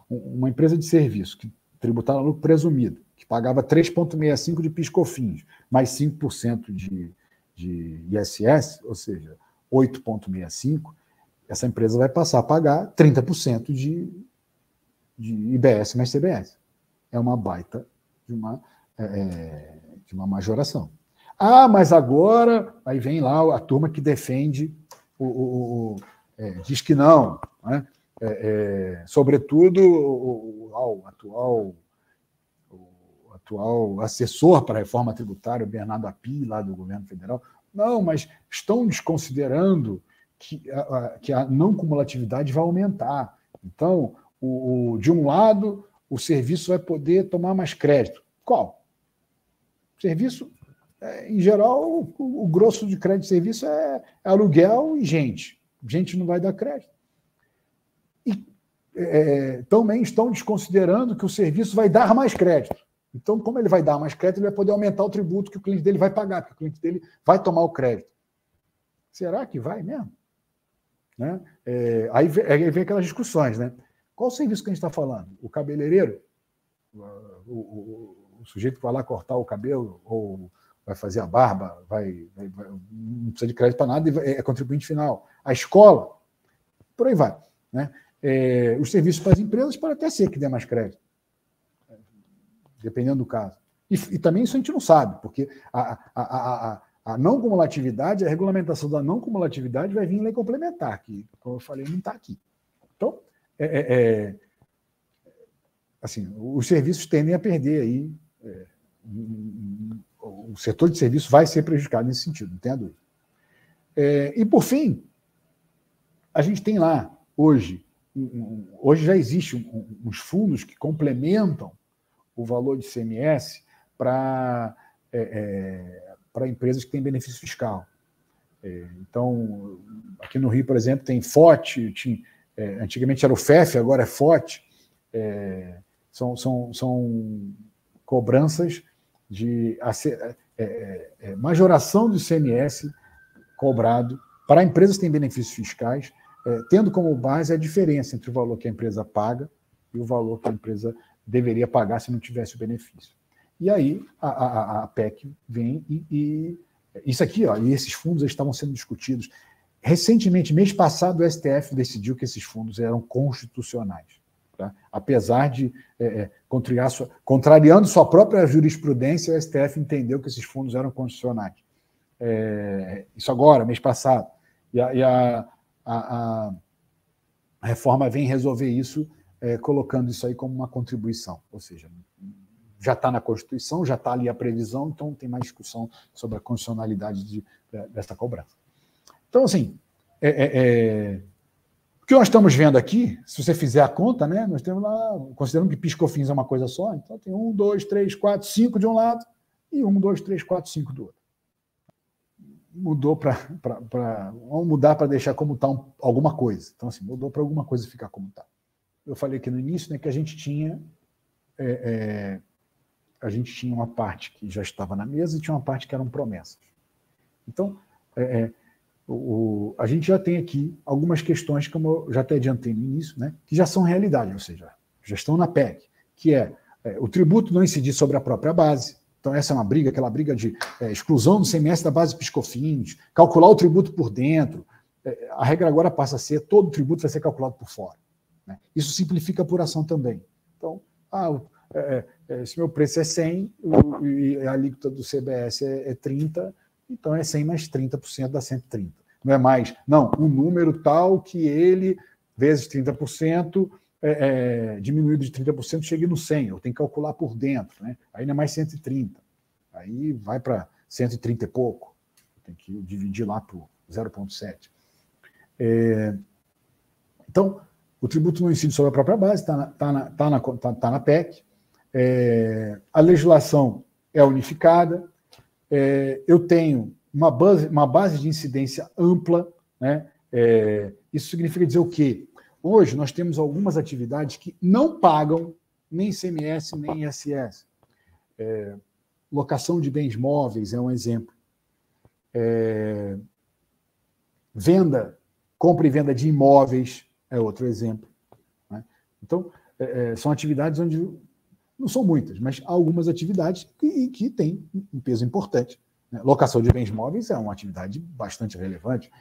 uma empresa de serviço que tributava lucro presumido, que pagava 3,65% de PIS/COFINS, mais 5% de ISS, ou seja, 8,65%, essa empresa vai passar a pagar 30% de IBS mais CBS. É uma baita de uma majoração. Ah, mas agora, aí vem lá a turma que defende, diz que não, né? Sobretudo o atual assessor para a reforma tributária, o Bernardo Api, lá do governo federal. Não, mas estão desconsiderando que a não cumulatividade vai aumentar. Então, de um lado, o serviço vai poder tomar mais crédito. Qual? O serviço, em geral, o grosso de crédito de serviço é aluguel e gente. Gente não vai dar crédito. E também estão desconsiderando que o serviço vai dar mais crédito. Então, como ele vai dar mais crédito, ele vai poder aumentar o tributo que o cliente dele vai pagar, porque o cliente dele vai tomar o crédito. Será que vai mesmo? Né? Aí vem aquelas discussões, né? Qual o serviço que a gente está falando? O cabeleireiro? O sujeito que vai lá cortar o cabelo ou vai fazer a barba, não precisa de crédito para nada, é contribuinte final. A escola? Por aí vai. Né? Os serviços para as empresas pode até ser que dê mais crédito, dependendo do caso. E também isso a gente não sabe, porque a não cumulatividade, a regulamentação da não cumulatividade vai vir em lei complementar, que, como eu falei, não está aqui. Então, assim, os serviços tendem a perder aí. O setor de serviço vai ser prejudicado nesse sentido, não tenha dúvida. E, por fim, a gente tem lá, hoje já existem uns fundos que complementam o valor de ICMS para empresas que têm benefício fiscal. Então, aqui no Rio, por exemplo, tem FOT, antigamente era o FEF, agora é FOT, são cobranças de majoração do ICMS cobrado para empresas que têm benefícios fiscais, tendo como base a diferença entre o valor que a empresa paga e o valor que a empresa deveria pagar se não tivesse o benefício. E aí a PEC vem e isso aqui, ó, e esses fundos estavam sendo discutidos. Recentemente, mês passado, o STF decidiu que esses fundos eram constitucionais. Tá? Apesar de, contrariando sua própria jurisprudência, o STF entendeu que esses fundos eram constitucionais. Isso agora, mês passado. E a reforma vem resolver isso, colocando isso aí como uma contribuição. Ou seja, já está na Constituição, já está ali a previsão, então não tem mais discussão sobre a constitucionalidade dessa cobrança. Então, assim, o que nós estamos vendo aqui, se você fizer a conta, né, nós temos lá, considerando que PIS e COFINS é uma coisa só, então tem 1, 2, 3, 4, 5 de um lado e 1, 2, 3, 4, 5 do outro. Mudou vamos mudar para deixar como está alguma coisa. Então, assim, mudou para alguma coisa ficar como está. Eu falei aqui no início, né, que a gente tinha uma parte que já estava na mesa e tinha uma parte que eram promessas. Então, a gente já tem aqui algumas questões, como eu já até adiantei no início, né, que já são realidade, ou seja, já estão na PEC, que o tributo não incidir sobre a própria base. Então, essa é uma briga, aquela briga de exclusão do CMS da base PIS/COFINS, calcular o tributo por dentro. A regra agora passa a ser, todo o tributo vai ser calculado por fora. Né? Isso simplifica a apuração também. Então, se meu preço é 100 e a alíquota do CBS é 30, então é 100 mais 30% dá 130. Não é mais, não, um número tal que ele, vezes 30%, diminuído de 30%, chegue no 100. Eu tenho que calcular por dentro. Né? Aí não é mais 130. Aí vai para 130 e pouco. Tem que dividir lá por 0,7. Então, o tributo não incide sobre a própria base, está na PEC. A legislação é unificada. Eu tenho uma base de incidência ampla. Né? Isso significa dizer o quê? Hoje, nós temos algumas atividades que não pagam nem ICMS, nem ISS. Locação de bens móveis é um exemplo. Compra e venda de imóveis é outro exemplo. Né? Então, são atividades onde, não são muitas, mas há algumas atividades que têm um peso importante. Né? Locação de bens móveis é uma atividade bastante relevante.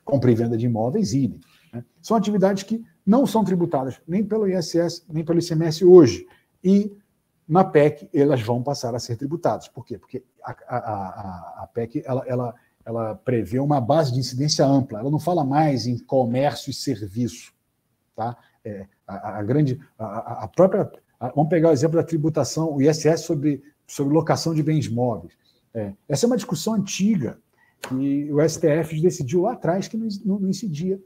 Compra e venda de imóveis, idem. Né? São atividades que não são tributadas nem pelo ISS, nem pelo ICMS hoje. E, na PEC, elas vão passar a ser tributadas. Por quê? Porque a PEC ela prevê uma base de incidência ampla. Ela não fala mais em comércio e serviço. Tá? Vamos pegar o exemplo da tributação, o ISS sobre locação de bens móveis. Essa é uma discussão antiga, e o STF decidiu lá atrás que não incidia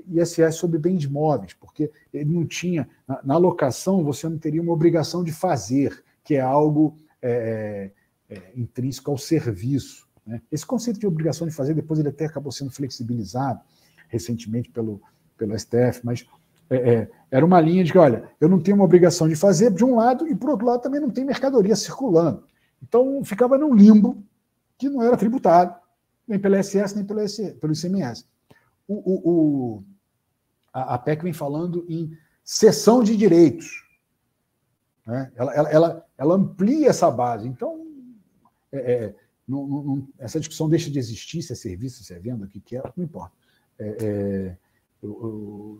ISS sobre bens móveis, porque ele não tinha, na locação você não teria uma obrigação de fazer, que é algo intrínseco ao serviço. Né? Esse conceito de obrigação de fazer, depois ele até acabou sendo flexibilizado recentemente pelo STF, mas era uma linha de que, olha, eu não tenho uma obrigação de fazer de um lado e, por outro lado, também não tem mercadoria circulando. Então, ficava num limbo que não era tributado, nem pelo ISS, nem pelo ICMS. A PEC vem falando em cessão de direitos. Né? Ela amplia essa base. Então, essa discussão deixa de existir, se é serviço, se é venda, o que é, não importa.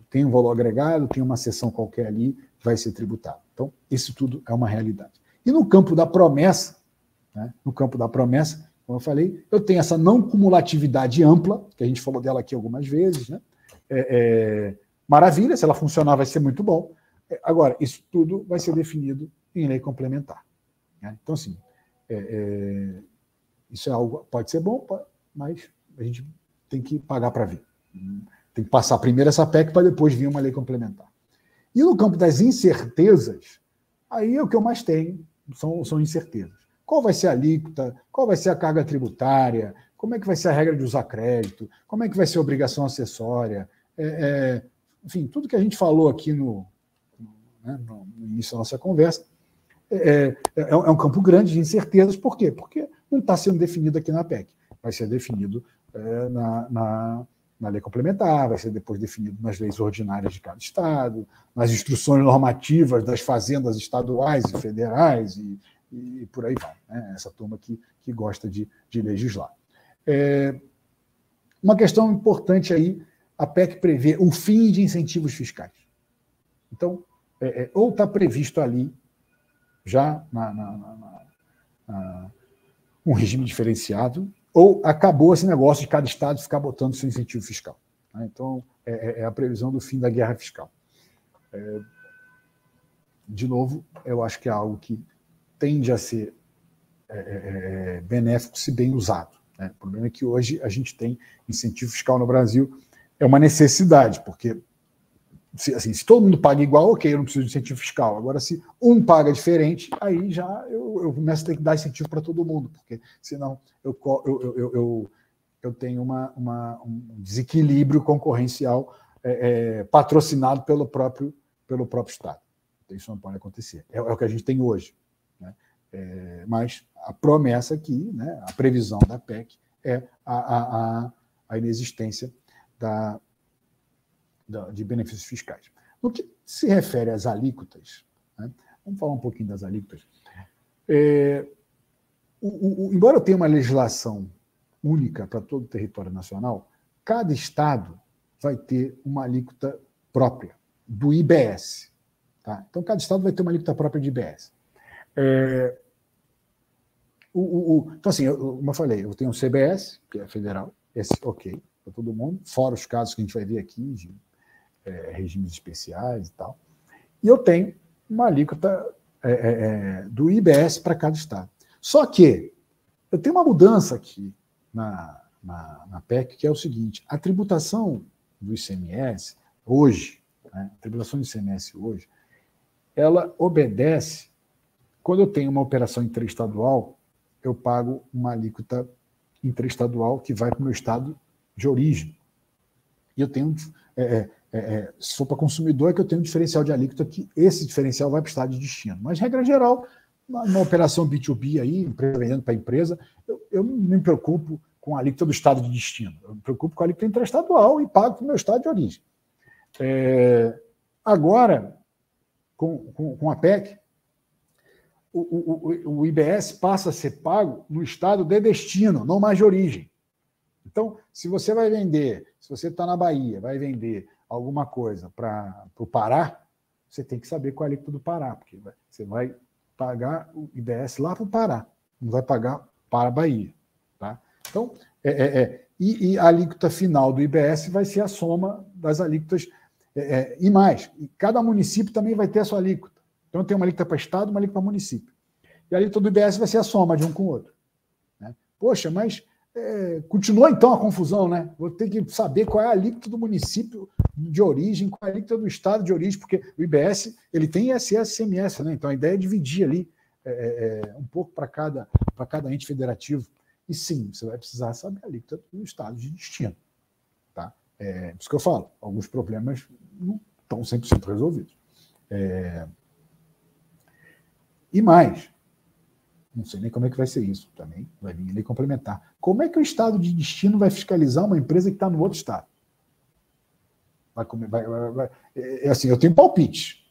Tem um valor agregado, tem uma seção qualquer ali que vai ser tributado. Então, isso tudo é uma realidade. E no campo da promessa, né, como eu falei, eu tenho essa não cumulatividade ampla, que a gente falou dela aqui algumas vezes. Né? Maravilha, se ela funcionar vai ser muito bom. Agora, isso tudo vai ser definido em lei complementar. Né? Então, assim, isso é algo, pode ser bom, mas a gente tem que pagar para ver. Tem que passar primeiro essa PEC para depois vir uma lei complementar. E no campo das incertezas, aí o que eu mais tenho são incertezas. Qual vai ser a alíquota? Qual vai ser a carga tributária? Como é que vai ser a regra de usar crédito? Como é que vai ser a obrigação acessória? Enfim, tudo que a gente falou aqui no início da nossa conversa é um campo grande de incertezas. Por quê? Porque não está sendo definido aqui na PEC. Vai ser definido na lei complementar, vai ser depois definido nas leis ordinárias de cada estado, nas instruções normativas das fazendas estaduais e federais e por aí vai. Né? Essa turma que gosta de legislar. Uma questão importante aí, a PEC prevê o fim de incentivos fiscais. Então, ou está previsto ali, já um regime diferenciado, ou acabou esse negócio de cada estado ficar botando seu incentivo fiscal. Né? Então, é a previsão do fim da guerra fiscal. De novo, eu acho que é algo que tende a ser benéfico se bem usado. Né? O problema é que hoje a gente tem incentivo fiscal no Brasil, é uma necessidade, porque se todo mundo paga igual, ok, eu não preciso de incentivo fiscal. Agora, se um paga diferente, aí já eu começo a ter que dar incentivo para todo mundo, porque senão eu tenho um desequilíbrio concorrencial patrocinado pelo próprio Estado. Então, isso não pode acontecer. É o que a gente tem hoje. Né? Mas a promessa aqui, né, a previsão da PEC é a inexistência de benefícios fiscais. No que se refere às alíquotas, né, vamos falar um pouquinho das alíquotas. Embora eu tenha uma legislação única para todo o território nacional, cada estado vai ter uma alíquota própria do IBS. Tá? Então, cada estado vai ter uma alíquota própria de IBS. Então, assim, como eu falei, eu tenho o CBS, que é federal, esse ok, para todo mundo, fora os casos que a gente vai ver aqui, de regimes especiais e tal. E eu tenho uma alíquota do IBS para cada estado. Só que eu tenho uma mudança aqui na PEC, que é o seguinte: a tributação do ICMS hoje, né, a tributação do ICMS hoje, ela obedece, quando eu tenho uma operação interestadual, eu pago uma alíquota interestadual que vai para o meu estado de origem. E eu tenho, se for para consumidor, é que eu tenho um diferencial de alíquota, que esse diferencial vai para o estado de destino. Mas, regra geral, numa operação B2B aí, empresa vendendo para a empresa, eu não me preocupo com a alíquota do estado de destino. Eu me preocupo com a alíquota interestadual e pago para o meu estado de origem. Agora, com a PEC, o IBS passa a ser pago no estado de destino, não mais de origem. Então, se você vai vender, se você está na Bahia, vai vender alguma coisa para o Pará, você tem que saber qual é a alíquota do Pará, porque você vai pagar o IBS lá para o Pará, não vai pagar para a Bahia. Tá? Então, e a alíquota final do IBS vai ser a soma das alíquotas e mais. E cada município também vai ter a sua alíquota. Então, tem uma alíquota para estado, uma alíquota para município. E a alíquota do IBS vai ser a soma de um com o outro. Né? Poxa, mas continua então a confusão, né? Vou ter que saber qual é a alíquota do município de origem, qual é a alíquota do estado de origem, porque o IBS ele tem ISS e CMS, né? Então a ideia é dividir ali um pouco para cada ente federativo. E sim, você vai precisar saber a alíquota do estado de destino. Tá? Por isso que eu falo, alguns problemas não estão 100% resolvidos. E mais, não sei nem como é que vai ser isso também, vai vir lei complementar. Como é que o estado de destino vai fiscalizar uma empresa que está no outro estado? Assim, eu tenho palpite.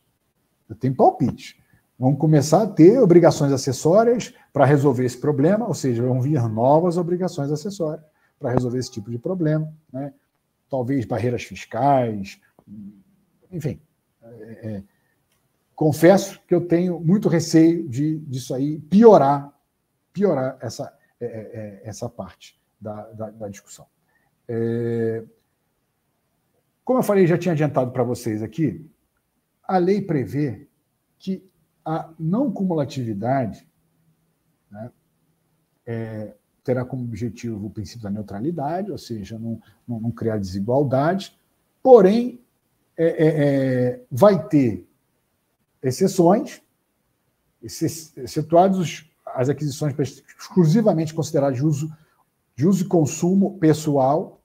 Vamos começar a ter obrigações acessórias para resolver esse problema, ou seja, vão vir novas obrigações acessórias para resolver esse tipo de problema. Né? Talvez barreiras fiscais, enfim. Confesso que eu tenho muito receio disso aí piorar essa parte da discussão. Como eu falei, já tinha adiantado para vocês aqui, a lei prevê que a não cumulatividade, né, terá como objetivo o princípio da neutralidade, ou seja, não criar desigualdade, porém, vai ter exceções, excetuados as aquisições exclusivamente consideradas de uso e consumo pessoal,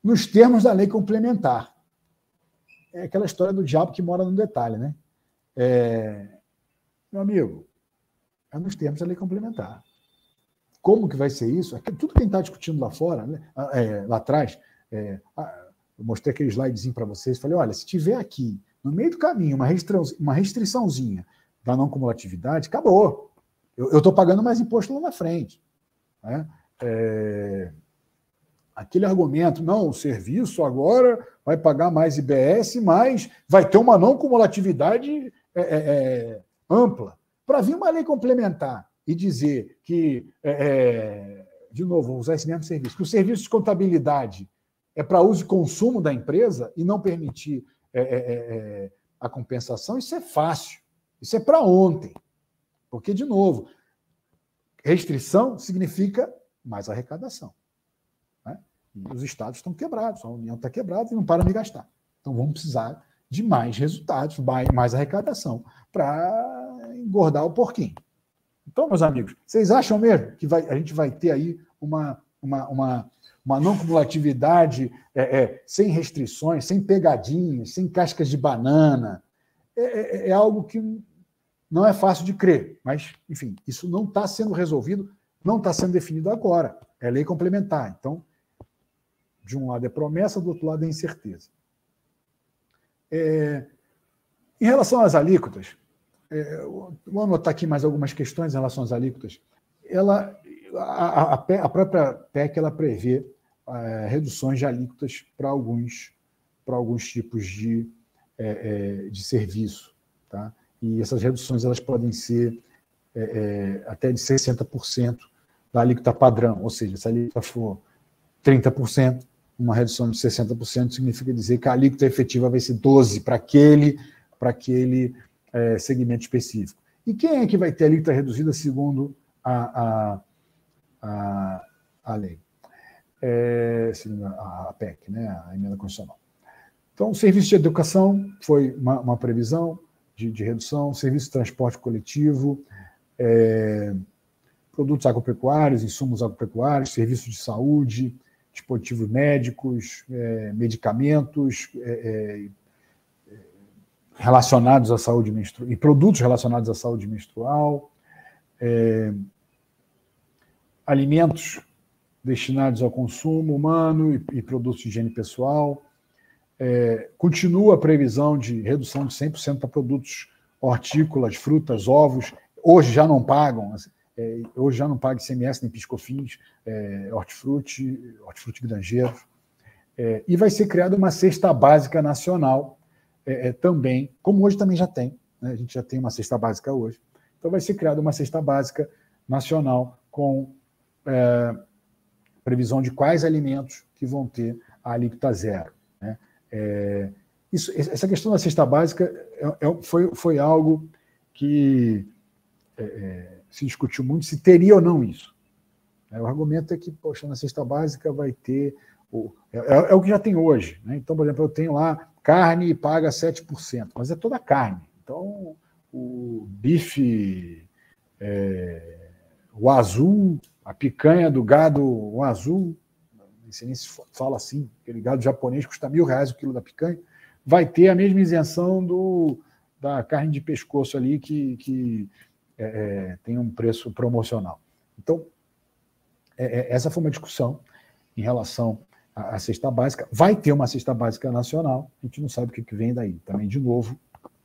nos termos da lei complementar. É aquela história do diabo que mora no detalhe, né? Meu amigo, é nos termos da lei complementar. Como que vai ser isso? Tudo que a gente está discutindo lá fora, né? Lá atrás, eu mostrei aquele slidezinho para vocês, falei, olha, se tiver aqui, no meio do caminho, uma restriçãozinha da não cumulatividade, acabou. Eu estou pagando mais imposto lá na frente. Né? Aquele argumento, não, o serviço agora vai pagar mais IBS, mas vai ter uma não cumulatividade ampla. Para vir uma lei complementar e dizer que, de novo, vou usar esse mesmo serviço, que o serviço de contabilidade é para uso e consumo da empresa e não permitir a compensação, isso é fácil. Isso é para ontem. Porque, de novo, restrição significa mais arrecadação. Né? E os estados estão quebrados, a União está quebrada e não para de gastar. Então, vamos precisar de mais resultados, mais arrecadação, para engordar o porquinho. Então, meus amigos, vocês acham mesmo que a gente vai ter aí uma não cumulatividade sem restrições, sem pegadinhas, sem cascas de banana? É algo que não é fácil de crer, mas, enfim, isso não está sendo resolvido, não está sendo definido agora. É lei complementar. Então, de um lado é promessa, do outro lado é incerteza. Em relação às alíquotas, vou anotar aqui mais algumas questões em relação às alíquotas. A própria PEC ela prevê reduções de alíquotas para alguns tipos de serviço. Tá? E essas reduções elas podem ser até de 60% da alíquota padrão, ou seja, se a alíquota for 30%, uma redução de 60% significa dizer que a alíquota efetiva vai ser 12% para aquele segmento específico. E quem é que vai ter a alíquota reduzida segundo a lei? Segundo a PEC, né, a emenda constitucional. Então, o serviço de educação foi uma previsão de redução, serviço de transporte coletivo, produtos agropecuários, insumos agropecuários, serviços de saúde, dispositivos médicos, medicamentos relacionados à saúde menstrual, e produtos relacionados à saúde menstrual, alimentos destinados ao consumo humano e produtos de higiene pessoal. Continua a previsão de redução de 100% para produtos hortícolas, frutas, ovos. Hoje já não pagam ICMS nem PIS/COFINS, hortifruti granjeiro. E vai ser criada uma cesta básica nacional também, como hoje também já tem. Né? A gente já tem uma cesta básica hoje. Então vai ser criada uma cesta básica nacional com previsão de quais alimentos que vão ter a alíquota zero. Né? Essa questão da cesta básica foi algo que se discutiu muito se teria ou não isso. O argumento é que, poxa, na cesta básica vai ter... É o que já tem hoje. Né? Então, por exemplo, eu tenho lá carne e paga 7%, mas é toda carne. Então, o bife, o azul, a picanha do gado o azul, não sei nem se fala assim, aquele gado japonês custa R$1.000 o quilo da picanha, vai ter a mesma isenção da carne de pescoço ali que tem um preço promocional. Então, essa foi uma discussão em relação à cesta básica. Vai ter uma cesta básica nacional, a gente não sabe o que vem daí. Também, de novo,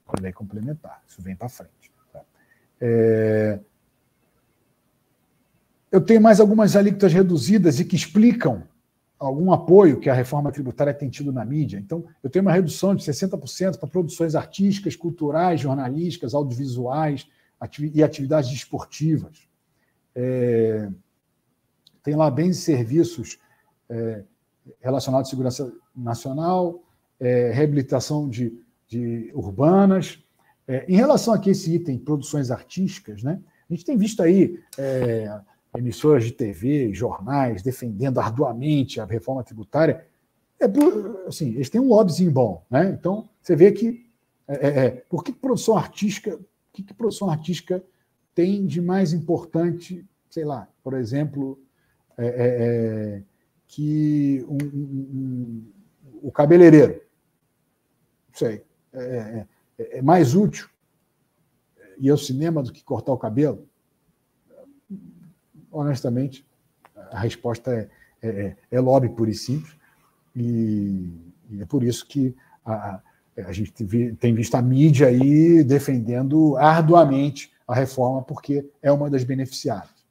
a lei complementar, isso vem para frente. Tá? Eu tenho mais algumas alíquotas reduzidas e que explicam algum apoio que a reforma tributária tem tido na mídia. Então, eu tenho uma redução de 60% para produções artísticas, culturais, jornalísticas, audiovisuais e atividades esportivas. Tem lá bens e serviços relacionados à segurança nacional, reabilitação de urbanas. Em relação aqui a esse item, produções artísticas, né, a gente tem visto aí emissoras de TV, jornais, defendendo arduamente a reforma tributária. Assim, eles têm um lobbyzinho bom, né? Então, você vê que por que produção artística, produção artística tem de mais importante, sei lá, por exemplo, que o cabeleireiro, não sei, é mais útil ir ao cinema do que cortar o cabelo? Honestamente, a resposta é lobby pura e simples, e é por isso que a gente tem visto a mídia aí defendendo arduamente a reforma, porque é uma das beneficiadas.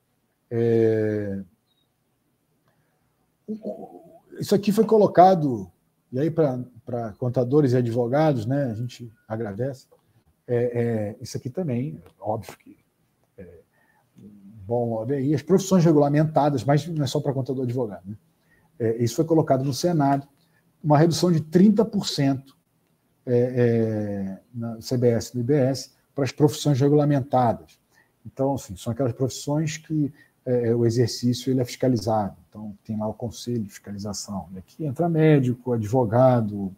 Isso aqui foi colocado, e aí para contadores e advogados, né, a gente agradece. Isso aqui também, óbvio que bom, e as profissões regulamentadas, mas não é só para contador e advogado, né? Isso foi colocado no Senado, uma redução de 30% na CBS e no IBS para as profissões regulamentadas. Então, assim, são aquelas profissões que o exercício ele é fiscalizado. Então, tem lá o conselho de fiscalização. E aqui entra médico, advogado,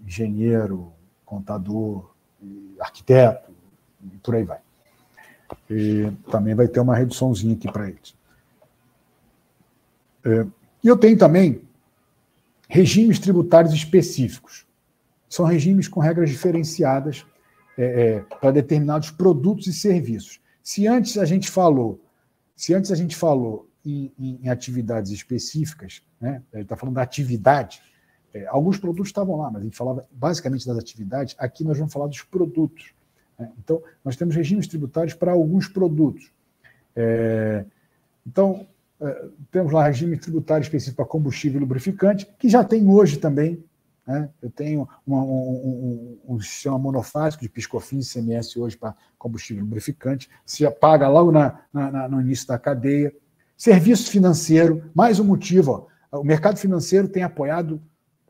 engenheiro, contador, arquiteto, e por aí vai. E também vai ter uma reduçãozinha aqui para eles. E eu tenho também regimes tributários específicos. São regimes com regras diferenciadas para determinados produtos e serviços. Se antes a gente falou em atividades específicas, né, ele está falando da atividade, alguns produtos estavam lá, mas a gente falava basicamente das atividades, aqui nós vamos falar dos produtos. Então, nós temos regimes tributários para alguns produtos. Então, temos lá regime tributário específico para combustível e lubrificante, que já tem hoje também. Né? Eu tenho um sistema monofásico de PIS/COFINS e ICMS hoje para combustível e lubrificante. Você já paga logo no início da cadeia. Serviço financeiro, mais um motivo. O mercado financeiro tem apoiado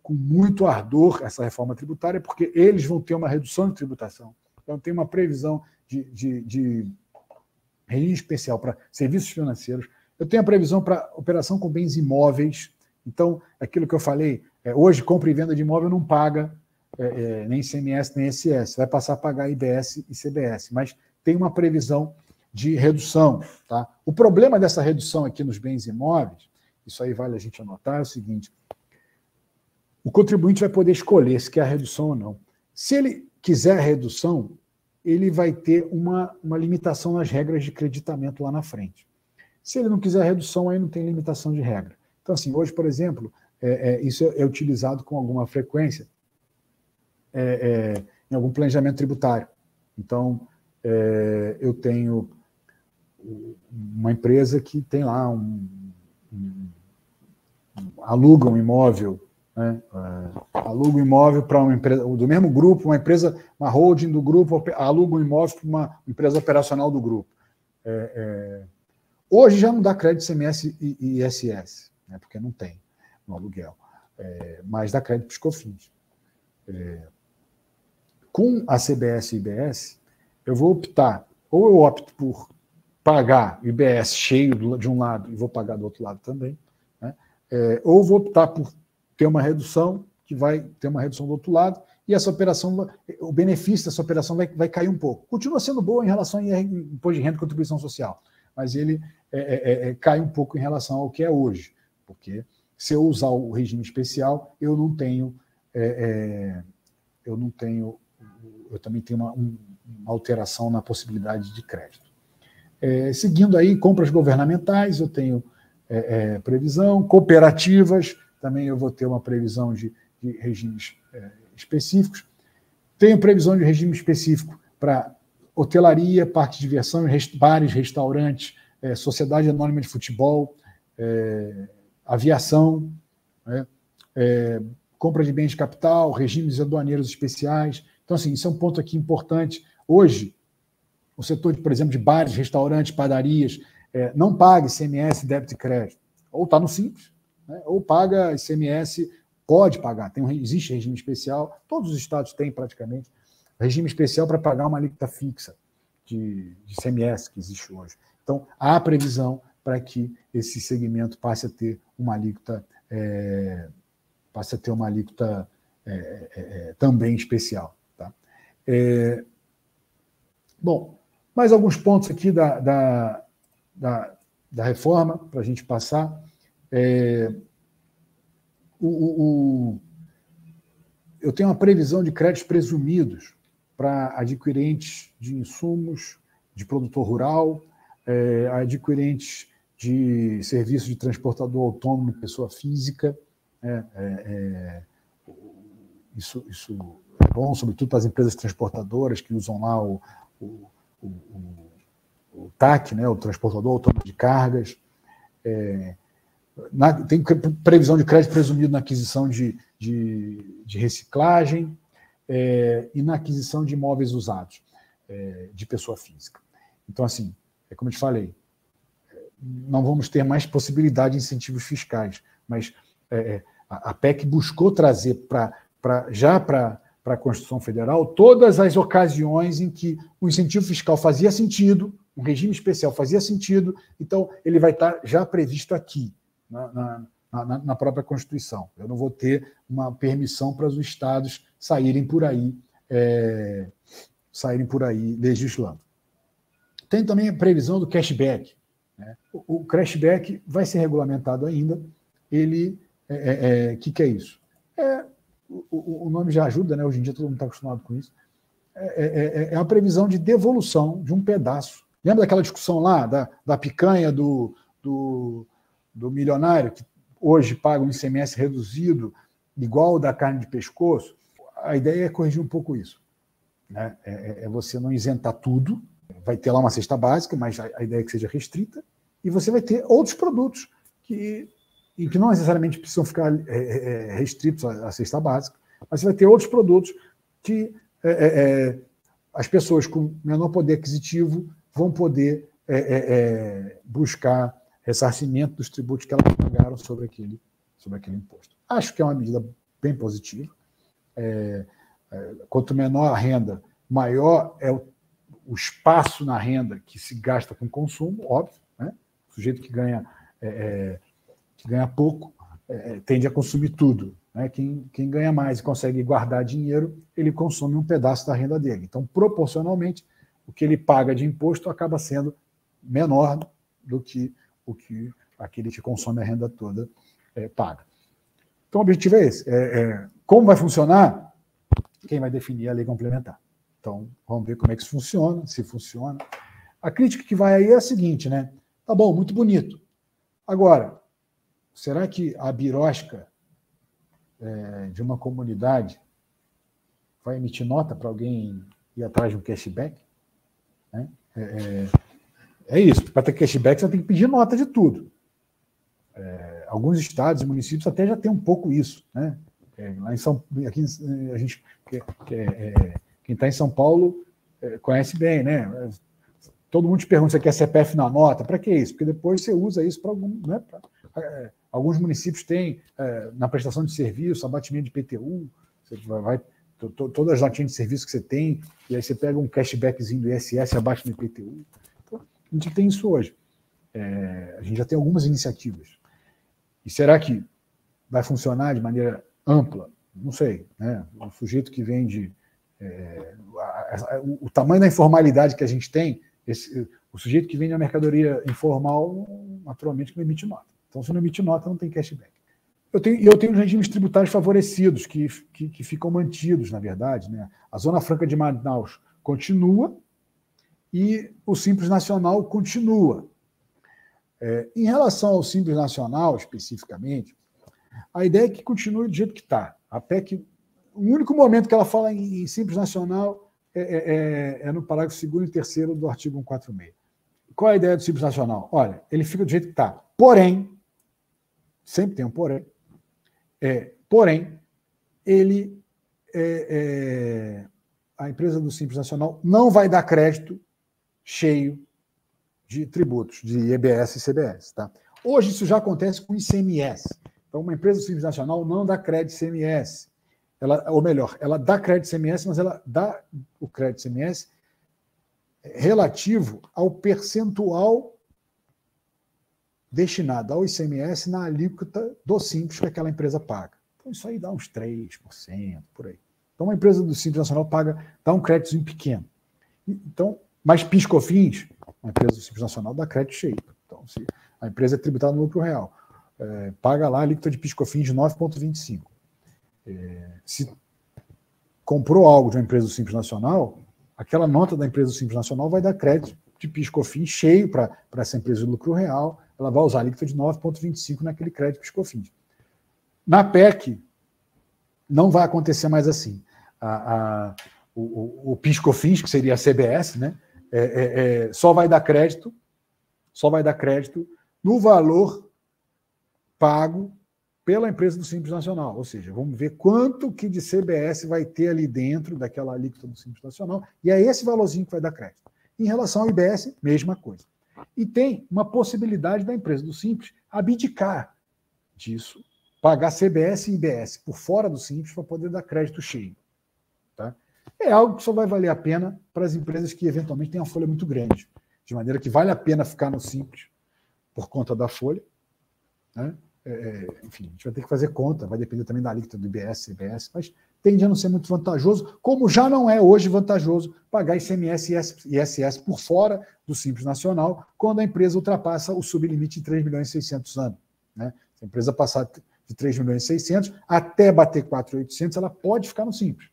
com muito ardor essa reforma tributária, porque eles vão ter uma redução de tributação. Então, tem uma previsão de regime especial para serviços financeiros. Eu tenho a previsão para operação com bens imóveis. Então, aquilo que eu falei, hoje, compra e venda de imóvel não paga nem ICMS, nem ISS. Vai passar a pagar IBS e CBS. Mas tem uma previsão de redução. Tá? O problema dessa redução aqui nos bens imóveis, isso aí vale a gente anotar, é o seguinte: o contribuinte vai poder escolher se quer a redução ou não. Se ele quiser a redução, ele vai ter uma limitação nas regras de creditamento lá na frente. Se ele não quiser a redução, aí não tem limitação de regra. Então, assim, hoje, por exemplo, isso é utilizado com alguma frequência em algum planejamento tributário. Então, eu tenho uma empresa que tem lá aluga um imóvel, né? Aluga um imóvel para uma empresa do mesmo grupo, uma holding do grupo, aluga um imóvel para uma empresa operacional do grupo. Hoje já não dá crédito ICMS e ISS, né? Porque não tem no aluguel, mas dá crédito PIS/COFINS. Com a CBS e IBS, eu vou optar, ou eu opto por pagar o IBS cheio de um lado e vou pagar do outro lado também, né? Ou vou optar por ter uma redução, que vai ter uma redução do outro lado, e essa operação, o benefício dessa operação vai cair um pouco. Continua sendo boa em relação ao imposto de renda e contribuição social, mas ele cai um pouco em relação ao que é hoje, porque se eu usar o regime especial, eu também tenho uma alteração na possibilidade de crédito. Seguindo aí, compras governamentais, eu tenho previsão, cooperativas, também eu vou ter uma previsão de regimes específicos. Tenho previsão de regime específico para hotelaria, parques de diversão, bares, restaurantes, sociedade anônima de futebol, aviação, né? Compra de bens de capital, regimes aduaneiros especiais. Então, assim, isso é um ponto aqui importante. Hoje, o setor, por exemplo, de bares, restaurantes, padarias, não paga ICMS, débito e crédito. Ou está no Simples, né? Ou paga ICMS, pode pagar. Existe regime especial, todos os estados têm praticamente regime especial para pagar uma alíquota fixa de ICMS que existe hoje. Então, há previsão para que esse segmento passe a ter uma alíquota passe a ter uma alíquota também especial. Tá? Bom, mais alguns pontos aqui da reforma, para a gente passar. Eu tenho uma previsão de créditos presumidos para adquirentes de insumos de produtor rural, adquirentes de serviço de transportador autônomo, pessoa física. Isso é bom, sobretudo para as empresas transportadoras que usam lá o TAC, né, o transportador autônomo de cargas. Tem previsão de crédito presumido na aquisição de reciclagem e na aquisição de imóveis usados de pessoa física. Então, assim, como eu te falei, não vamos ter mais possibilidade de incentivos fiscais, mas a PEC buscou trazer já para a Constituição Federal todas as ocasiões em que o incentivo fiscal fazia sentido, um regime especial fazia sentido, então ele vai estar já previsto aqui, na própria Constituição. Eu não vou ter uma permissão para os estados saírem por aí legislando. Tem também a previsão do cashback. Né? O cashback vai ser regulamentado ainda. Ele, que é isso? O nome já ajuda, né? Hoje em dia todo mundo está acostumado com isso. É uma previsão de devolução de um pedaço. Lembra daquela discussão lá da picanha do milionário, que hoje paga um ICMS reduzido, igual ao da carne de pescoço? A ideia é corrigir um pouco isso. Né? Você não isentar tudo, vai ter lá uma cesta básica, mas a ideia é que seja restrita, e você vai ter outros produtos que não necessariamente precisam ficar restritos à cesta básica, mas você vai ter outros produtos que as pessoas com menor poder aquisitivo vão poder buscar ressarcimento dos tributos que elas pagaram sobre aquele imposto. Acho que é uma medida bem positiva. Quanto menor a renda, maior é o espaço na renda que se gasta com consumo, óbvio. Né? O sujeito que ganha pouco tende a consumir tudo. Né? Quem ganha mais e consegue guardar dinheiro, ele consome um pedaço da renda dele. Então, proporcionalmente, o que ele paga de imposto acaba sendo menor do que o que aquele que consome a renda toda paga. Então, o objetivo é esse. Como vai funcionar? Quem vai definir a lei complementar. Então, vamos ver como é que isso funciona, se funciona. A crítica que vai aí é a seguinte, né? Tá bom, muito bonito. Agora, será que a birosca de uma comunidade vai emitir nota para alguém ir atrás de um cashback? Né? É isso. Para ter cashback, você tem que pedir nota de tudo. Alguns estados e municípios até já tem um pouco isso. Né? Lá em aqui, a gente, quem está em São Paulo conhece bem, né? Todo mundo te pergunta se quer CPF na nota. Para que isso? Porque depois você usa isso para algum. Né? Alguns municípios têm, na prestação de serviço, abatimento de IPTU, você vai todas as notinhas de serviço que você tem, e aí você pega um cashbackzinho do ISS abaixo do IPTU. Então, a gente tem isso hoje. A gente já tem algumas iniciativas. E será que vai funcionar de maneira ampla? Não sei. Né? O sujeito que vende... o tamanho da informalidade que a gente tem, o sujeito que vende a mercadoria informal, naturalmente, não emite nota. Então, se não emite nota, não tem cashback. Eu tenho regimes tributários favorecidos, que ficam mantidos, na verdade. Né? A Zona Franca de Manaus continua e o Simples Nacional continua. Em relação ao Simples Nacional, especificamente, a ideia é que continue do jeito que está. A PEC, o único momento que ela fala em Simples Nacional é no parágrafo 2º e 3º do artigo 146. Qual é a ideia do Simples Nacional? Olha, ele fica do jeito que está. Porém, sempre tem um porém, a empresa do Simples Nacional não vai dar crédito cheio de tributos, de IBS e CBS. Tá? Hoje isso já acontece com ICMS. Então, uma empresa do Simples Nacional não dá crédito ICMS. Ou melhor, ela dá crédito ICMS, mas ela dá o crédito ICMS relativo ao percentual destinado ao ICMS na alíquota do Simples que aquela empresa paga. Então, isso aí dá uns 3%, por aí. Então, uma empresa do Simples Nacional dá um créditozinho pequeno. Então, mas PIS/COFINS, uma empresa do Simples Nacional dá crédito cheio. Então, se a empresa é tributada no lucro real, paga lá a alíquota de PIS/COFINS de 9,25%. Se comprou algo de uma empresa do Simples Nacional, aquela nota da empresa do Simples Nacional vai dar crédito de PIS/COFINS cheio para essa empresa de lucro real, ela vai usar a alíquota de 9,25% naquele crédito PIS/COFINS. Na PEC, não vai acontecer mais assim. O PIS/COFINS, que seria a CBS, né, só vai dar crédito no valor pago pela empresa do Simples Nacional. Ou seja, vamos ver quanto que de CBS vai ter ali dentro daquela alíquota do Simples Nacional, e é esse valorzinho que vai dar crédito. Em relação ao IBS, mesma coisa. E tem uma possibilidade da empresa do Simples abdicar disso, pagar CBS e IBS por fora do Simples para poder dar crédito cheio. Tá? É algo que só vai valer a pena para as empresas que eventualmente têm uma folha muito grande, de maneira que vale a pena ficar no Simples por conta da folha, né? Enfim, a gente vai ter que fazer conta, vai depender também da alíquota do IBS, CBS, mas tende a não ser muito vantajoso, como já não é hoje vantajoso pagar ICMS e ISS por fora do Simples Nacional, quando a empresa ultrapassa o sublimite de 3.600.000 anos. Né? Se a empresa passar de 3.600.000 até bater 4.800, ela pode ficar no Simples.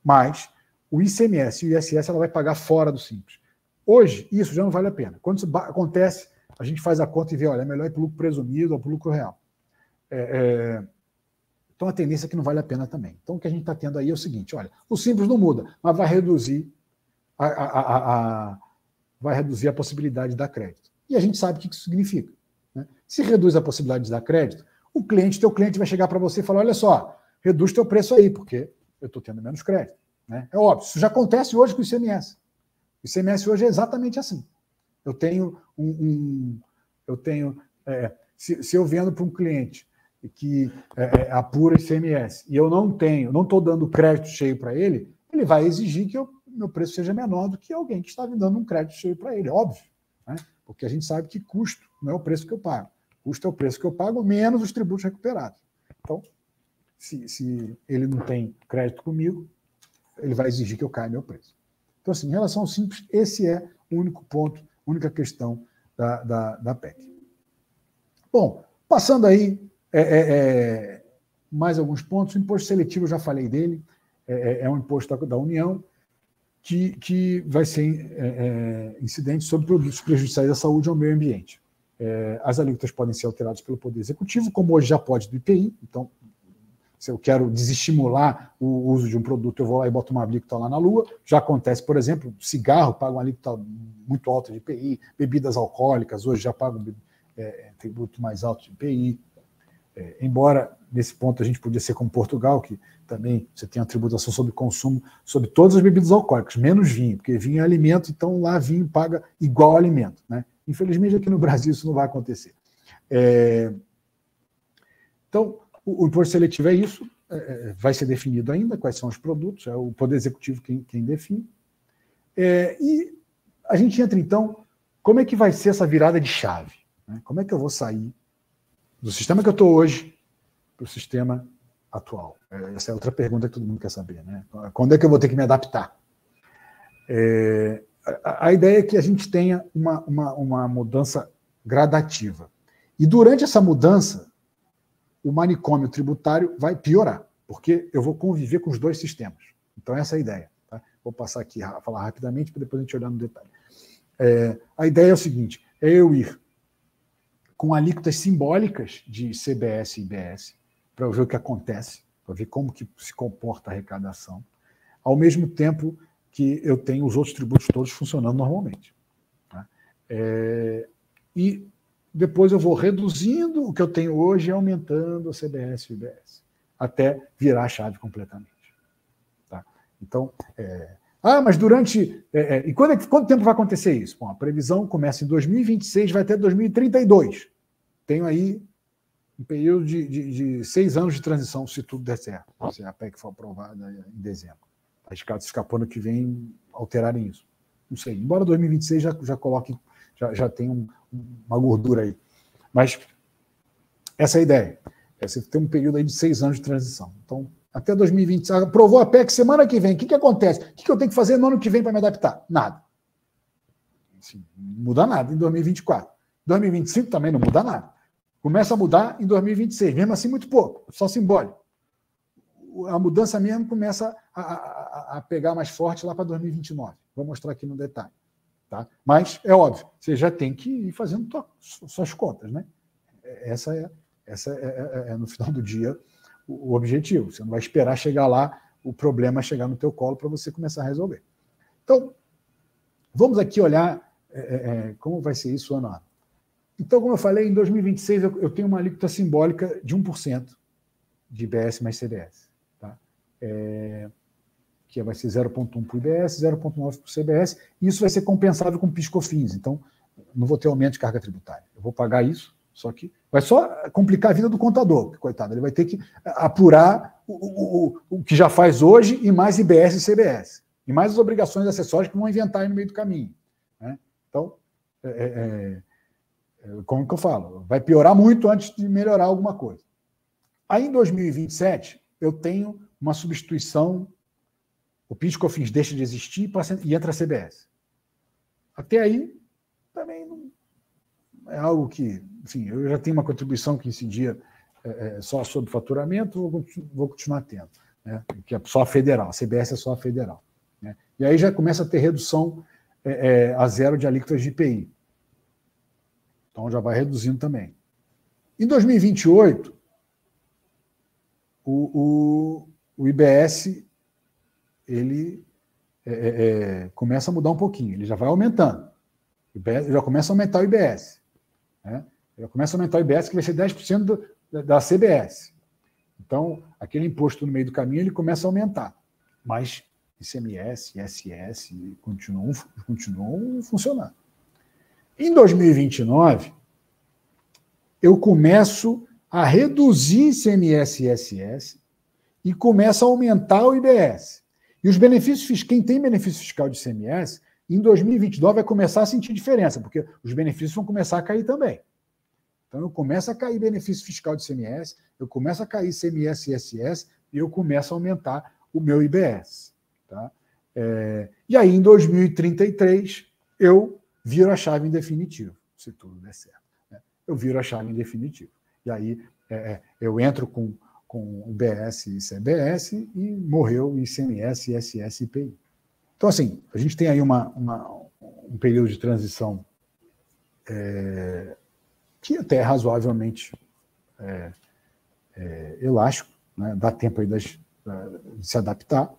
Mas o ICMS e o ISS ela vai pagar fora do Simples. Hoje, isso já não vale a pena. Quando isso acontece, a gente faz a conta e vê, olha, é melhor ir para o lucro presumido ou para o lucro real. Então, a tendência é que não vale a pena também. Então, o que a gente está tendo aí é o seguinte, olha, o Simples não muda, mas vai reduzir a possibilidade de dar crédito. E a gente sabe o que isso significa. Né? Se reduz a possibilidade de dar crédito, teu cliente vai chegar para você e falar, olha só, reduz teu preço aí, porque eu estou tendo menos crédito. Né? É óbvio, isso já acontece hoje com o ICMS. O ICMS hoje é exatamente assim. Eu tenho se eu vendo para um cliente que apura ICMS e eu não estou dando crédito cheio para ele, ele vai exigir que meu preço seja menor do que alguém que está me dando um crédito cheio para ele, óbvio. Né? Porque a gente sabe que custo não é o preço que eu pago. Custo é o preço que eu pago menos os tributos recuperados. Então, se ele não tem crédito comigo, ele vai exigir que eu caia meu preço. Então, assim, em relação ao Simples, esse é o único ponto, única questão da PEC. Bom, passando aí mais alguns pontos. O imposto seletivo, eu já falei dele, é um imposto da União que vai ser incidente sobre produtos prejudiciais à saúde e ao meio ambiente. As alíquotas podem ser alteradas pelo Poder Executivo, como hoje já pode do IPI. Então, se eu quero desestimular o uso de um produto, eu vou lá e boto uma alíquota lá na Lua. Já acontece, por exemplo, cigarro paga uma alíquota muito alta de IPI, bebidas alcoólicas hoje já pagam tributo mais alto de IPI. Embora, nesse ponto, a gente podia ser como Portugal, que também você tem a tributação sobre consumo, sobre todas as bebidas alcoólicas, menos vinho, porque vinho é alimento, então lá vinho paga igual ao alimento. Né? Infelizmente, aqui no Brasil isso não vai acontecer. Então, o imposto seletivo é isso, vai ser definido ainda quais são os produtos, é o Poder Executivo quem define. E a gente entra, então, como é que vai ser essa virada de chave? Né? Como é que eu vou sair do sistema que eu estou hoje para o sistema atual? Essa é outra pergunta que todo mundo quer saber. Né? Quando é que eu vou ter que me adaptar? A ideia é que a gente tenha uma mudança gradativa. E durante essa mudança, o manicômio tributário vai piorar, porque eu vou conviver com os dois sistemas. Então, essa é a ideia. Tá? Vou passar aqui a falar rapidamente, para depois a gente olhar no detalhe. A ideia é o seguinte, é eu ir com alíquotas simbólicas de CBS e IBS, para ver o que acontece, para ver como que se comporta a arrecadação, ao mesmo tempo que eu tenho os outros tributos todos funcionando normalmente. Tá? E depois eu vou reduzindo o que eu tenho hoje e aumentando o CBS e o IBS, até virar a chave completamente. Tá? Então, mas durante... e quanto tempo vai acontecer isso? Bom, a previsão começa em 2026, vai até 2032. Tenho aí um período de 6 anos de transição, se tudo der certo, se a PEC for aprovada em dezembro. Arriscado ficar para o ano que vem alterarem isso. Não sei, embora 2026 já coloque, já tem uma gordura aí. Mas essa é a ideia. Você tem um período aí de 6 anos de transição. Então, até 2020, aprovou a PEC semana que vem. O que acontece? O que eu tenho que fazer no ano que vem para me adaptar? Nada. Assim, não muda nada em 2024. 2025 também não muda nada. Começa a mudar em 2026, mesmo assim muito pouco, só simbólico. A mudança mesmo começa a pegar mais forte lá para 2029. Vou mostrar aqui no detalhe. Tá? Mas é óbvio, você já tem que ir fazendo suas contas, né? Essa é no final do dia o objetivo. Você não vai esperar chegar lá, o problema chegar no teu colo para você começar a resolver. Então, vamos aqui olhar como vai ser isso ano a ano. Então, como eu falei, em 2026 eu tenho uma alíquota simbólica de 1% de IBS mais CBS. Tá? Que vai ser 0,1 para o IBS, 0,9 para o CBS, e isso vai ser compensado com PIS/COFINS. Então, não vou ter aumento de carga tributária. Eu vou pagar isso, só que vai só complicar a vida do contador, porque, coitado, ele vai ter que apurar o que já faz hoje e mais IBS e CBS, e mais as obrigações acessórias que vão inventar aí no meio do caminho. Né? Então, como que eu falo? Vai piorar muito antes de melhorar alguma coisa. Aí, em 2027, eu tenho uma substituição. O PIS/COFINS deixa de existir e entra a CBS. Até aí, também não é algo que... Enfim, eu já tenho uma contribuição que incidia só sobre faturamento, vou continuar tendo, né? Que é só a federal, a CBS é só a federal. Né? E aí já começa a ter redução a zero de alíquotas de IPI. Então já vai reduzindo também. Em 2028, o IBS... ele começa a mudar um pouquinho, ele já vai aumentando. Já começa a aumentar o IBS. Né? Já começa a aumentar o IBS, que vai ser 10% da CBS. Então, aquele imposto no meio do caminho, ele começa a aumentar. Mas ICMS, ISS continuam funcionando. Em 2029, eu começo a reduzir ICMS e ISS e começa a aumentar o IBS. E os benefícios, quem tem benefício fiscal de ICMS, em 2029 vai começar a sentir diferença, porque os benefícios vão começar a cair também. Então, eu começo a cair benefício fiscal de ICMS, eu começo a cair ICMS e ISS, e eu começo a aumentar o meu IBS. Tá? E aí, em 2033, eu viro a chave em definitivo, se tudo der certo. Né? Eu viro a chave em definitivo. E aí, eu entro com UBS e CBS e morreu o ICMS, ISS e IPI. Então, assim, a gente tem aí um período de transição que até é razoavelmente elástico, né? Dá tempo aí de se adaptar.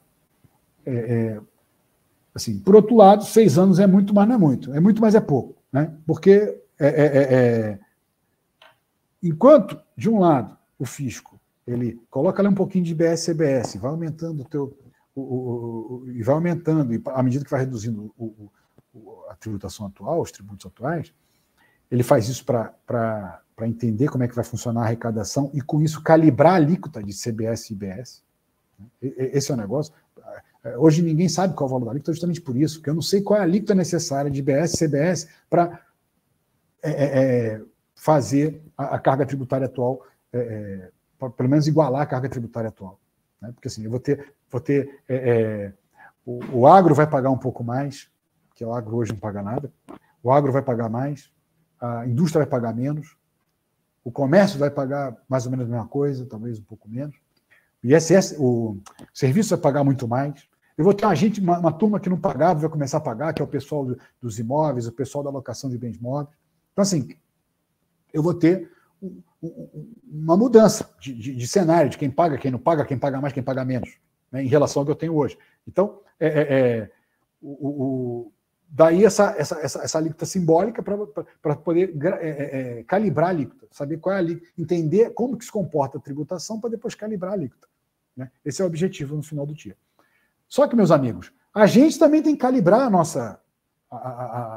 Assim, por outro lado, 6 anos é muito, mas não é muito. É muito, mas é pouco. Né? Porque, enquanto, de um lado, o fisco ele coloca ali um pouquinho de IBS, CBS, vai aumentando e vai aumentando, e à medida que vai reduzindo a tributação atual, os tributos atuais, ele faz isso para entender como é que vai funcionar a arrecadação e, com isso, calibrar a alíquota de CBS e IBS. Esse é o negócio. Hoje ninguém sabe qual é o valor da alíquota, justamente por isso, porque eu não sei qual é a alíquota necessária de IBS e CBS para fazer a carga tributária atual, pelo menos igualar a carga tributária atual. Né? Porque assim, eu vou ter o agro vai pagar um pouco mais, porque o agro hoje não paga nada, o agro vai pagar mais, a indústria vai pagar menos, o comércio vai pagar mais ou menos a mesma coisa, talvez um pouco menos, o ISS, o serviço vai pagar muito mais. Eu vou ter uma turma que não pagava, vai começar a pagar, que é o pessoal dos imóveis, o pessoal da alocação de bens móveis. Então, assim, eu vou ter uma mudança de cenário, de quem paga, quem não paga, quem paga mais, quem paga menos, né, em relação ao que eu tenho hoje. Então, daí essa alíquota simbólica para poder calibrar a alíquota, saber qual é a alíquota, entender como que se comporta a tributação para depois calibrar a alíquota. Né? Esse é o objetivo no final do dia. Só que, meus amigos, a gente também tem que calibrar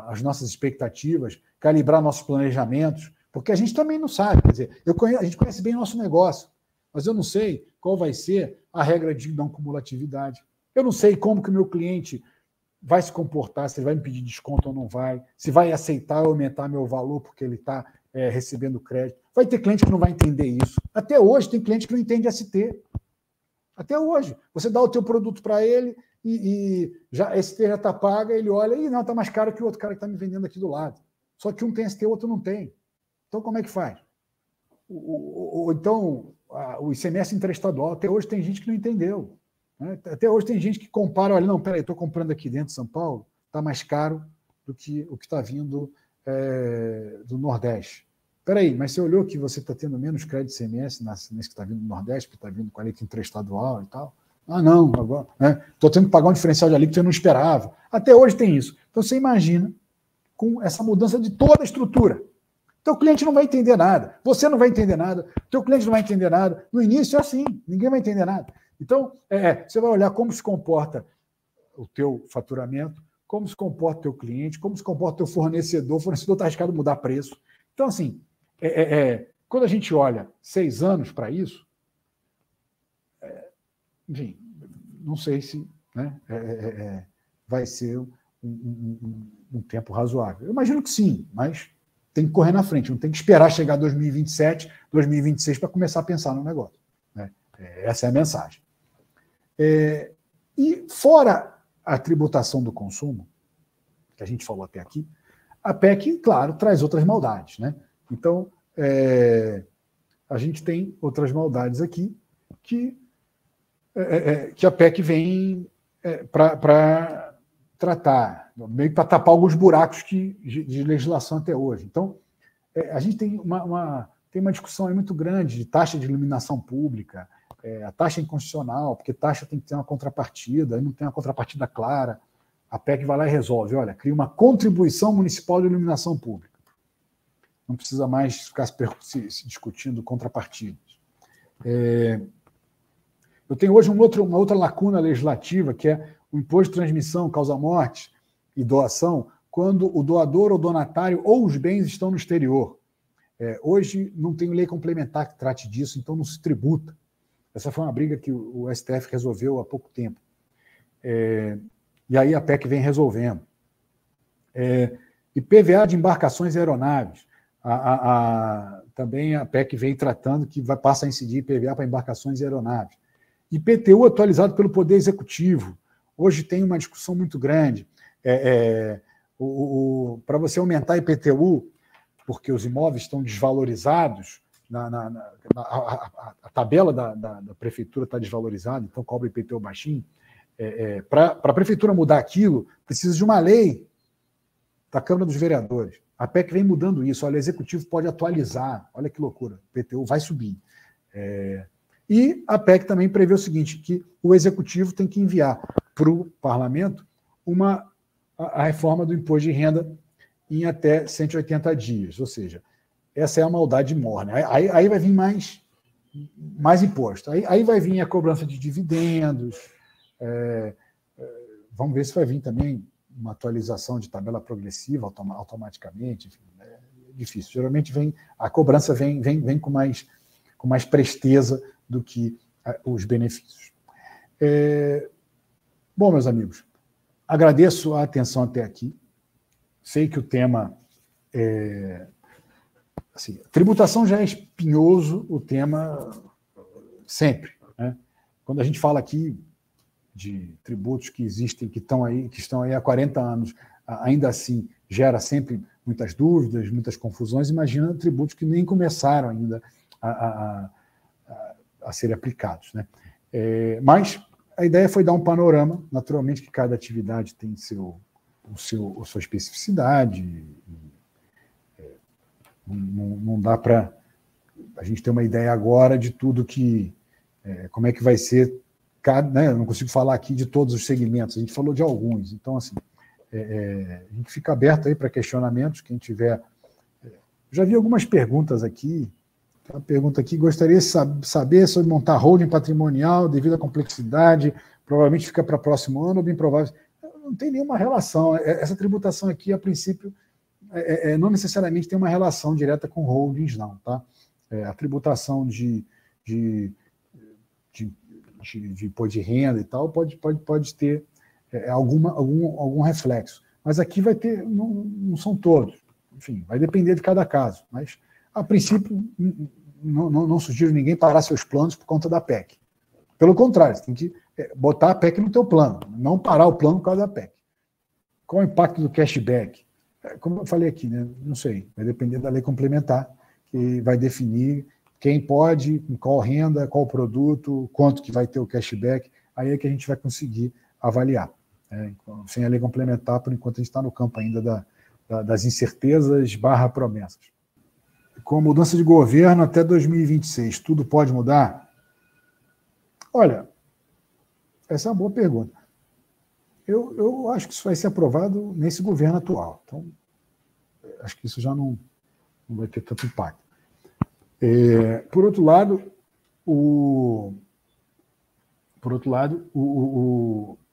as nossas expectativas, calibrar nossos planejamentos, porque a gente também não sabe. Quer dizer, a gente conhece bem o nosso negócio, mas eu não sei qual vai ser a regra de não cumulatividade. Eu não sei como que o meu cliente vai se comportar, se ele vai me pedir desconto ou não vai, se vai aceitar ou aumentar meu valor porque ele está recebendo crédito. Vai ter cliente que não vai entender isso. Até hoje tem cliente que não entende ST. Até hoje. Você dá o teu produto para ele e já ST já está paga, ele olha e não, está mais caro que o outro cara que está me vendendo aqui do lado. Só que um tem ST, o outro não tem. Então, como é que faz? Ou então, o ICMS interestadual, até hoje tem gente que não entendeu. Né? Até hoje tem gente que compara, olha, não, peraí, estou comprando aqui dentro de São Paulo, está mais caro do que o que está vindo do Nordeste. Peraí, mas você olhou que você está tendo menos crédito ICMS nesse que está vindo do Nordeste, que está vindo com a alíquota interestadual e tal? Ah, não, agora estou tendo que pagar um diferencial de alíquota que eu não esperava. Até hoje tem isso. Então, você imagina com essa mudança de toda a estrutura. Teu cliente não vai entender nada, você não vai entender nada, teu cliente não vai entender nada. No início é assim, ninguém vai entender nada. Então, você vai olhar como se comporta o teu faturamento, como se comporta o teu cliente, como se comporta o teu fornecedor. O fornecedor está arriscado a mudar preço. Então, assim, quando a gente olha 6 anos para isso, enfim, não sei se vai ser um tempo razoável. Eu imagino que sim, mas tem que correr na frente, não tem que esperar chegar 2027, 2026 para começar a pensar no negócio. Né? Essa é a mensagem. E fora a tributação do consumo, que a gente falou até aqui, a PEC, claro, traz outras maldades. Né? Então, a gente tem outras maldades aqui que a PEC vem para tratar, meio para tapar alguns buracos de legislação até hoje. Então, a gente tem uma discussão aí muito grande de taxa de iluminação pública, a taxa inconstitucional, porque taxa tem que ter uma contrapartida, aí não tem uma contrapartida clara. A PEC vai lá e resolve, olha, cria uma contribuição municipal de iluminação pública. Não precisa mais ficar se discutindo contrapartidas. Eu tenho hoje uma outra lacuna legislativa, que é o imposto de transmissão, causa-morte e doação, quando o doador ou donatário ou os bens estão no exterior. Hoje não tem lei complementar que trate disso, então não se tributa. Essa foi uma briga que o STF resolveu há pouco tempo. E aí a PEC vem resolvendo. E PVA de embarcações e aeronaves. Também a PEC vem tratando que passa a incidir PVA para embarcações e aeronaves. IPTU atualizado pelo Poder Executivo. Hoje tem uma discussão muito grande. Para você aumentar IPTU, porque os imóveis estão desvalorizados, a tabela da prefeitura está desvalorizada, então cobra IPTU baixinho. Para a prefeitura mudar aquilo, precisa de uma lei da Câmara dos Vereadores. A PEC vem mudando isso. Olha, o Executivo pode atualizar. Olha que loucura. O IPTU vai subir. E a PEC também prevê o seguinte, que o Executivo tem que enviar para o Parlamento a reforma do imposto de renda em até 180 dias. Ou seja, essa é a maldade morna. Aí vai vir mais imposto. Aí vai vir a cobrança de dividendos. Vamos ver se vai vir também uma atualização de tabela progressiva automaticamente. Enfim, é difícil. Geralmente a cobrança vem com mais presteza do que os benefícios. Bom, meus amigos, agradeço a atenção até aqui. Sei que o tema tributação já é espinhoso, o tema sempre. Né? Quando a gente fala aqui de tributos que existem, que estão aí há 40 anos, ainda assim gera sempre muitas dúvidas, muitas confusões. Imagina tributos que nem começaram ainda a serem aplicados. Né? Mas a ideia foi dar um panorama, naturalmente que cada atividade tem a sua especificidade, não dá para a gente ter uma ideia agora de tudo como é que vai ser, né? Eu não consigo falar aqui de todos os segmentos, a gente falou de alguns, então assim, a gente fica aberto aí para questionamentos, quem tiver. Já vi algumas perguntas aqui. Uma pergunta aqui, gostaria de saber sobre montar holding patrimonial devido à complexidade, provavelmente fica para próximo ano ou bem provável. Não tem nenhuma relação. Essa tributação aqui, a princípio, não necessariamente tem uma relação direta com holdings, não. Tá? A tributação de imposto de renda e tal pode ter algum reflexo. Mas aqui vai ter, não são todos. Enfim, vai depender de cada caso. Mas A princípio, não sugiro ninguém parar seus planos por conta da PEC. Pelo contrário, você tem que botar a PEC no teu plano, não parar o plano por causa da PEC. Qual o impacto do cashback? Como eu falei aqui, né? Não sei, vai depender da lei complementar, que vai definir quem pode, com qual renda, qual produto, quanto que vai ter o cashback, aí é que a gente vai conseguir avaliar. Sem a lei complementar, por enquanto a gente está no campo ainda das incertezas / promessas. Com a mudança de governo até 2026, tudo pode mudar? Olha, essa é uma boa pergunta. Eu acho que isso vai ser aprovado nesse governo atual. Então, acho que isso já não vai ter tanto impacto. Por outro lado,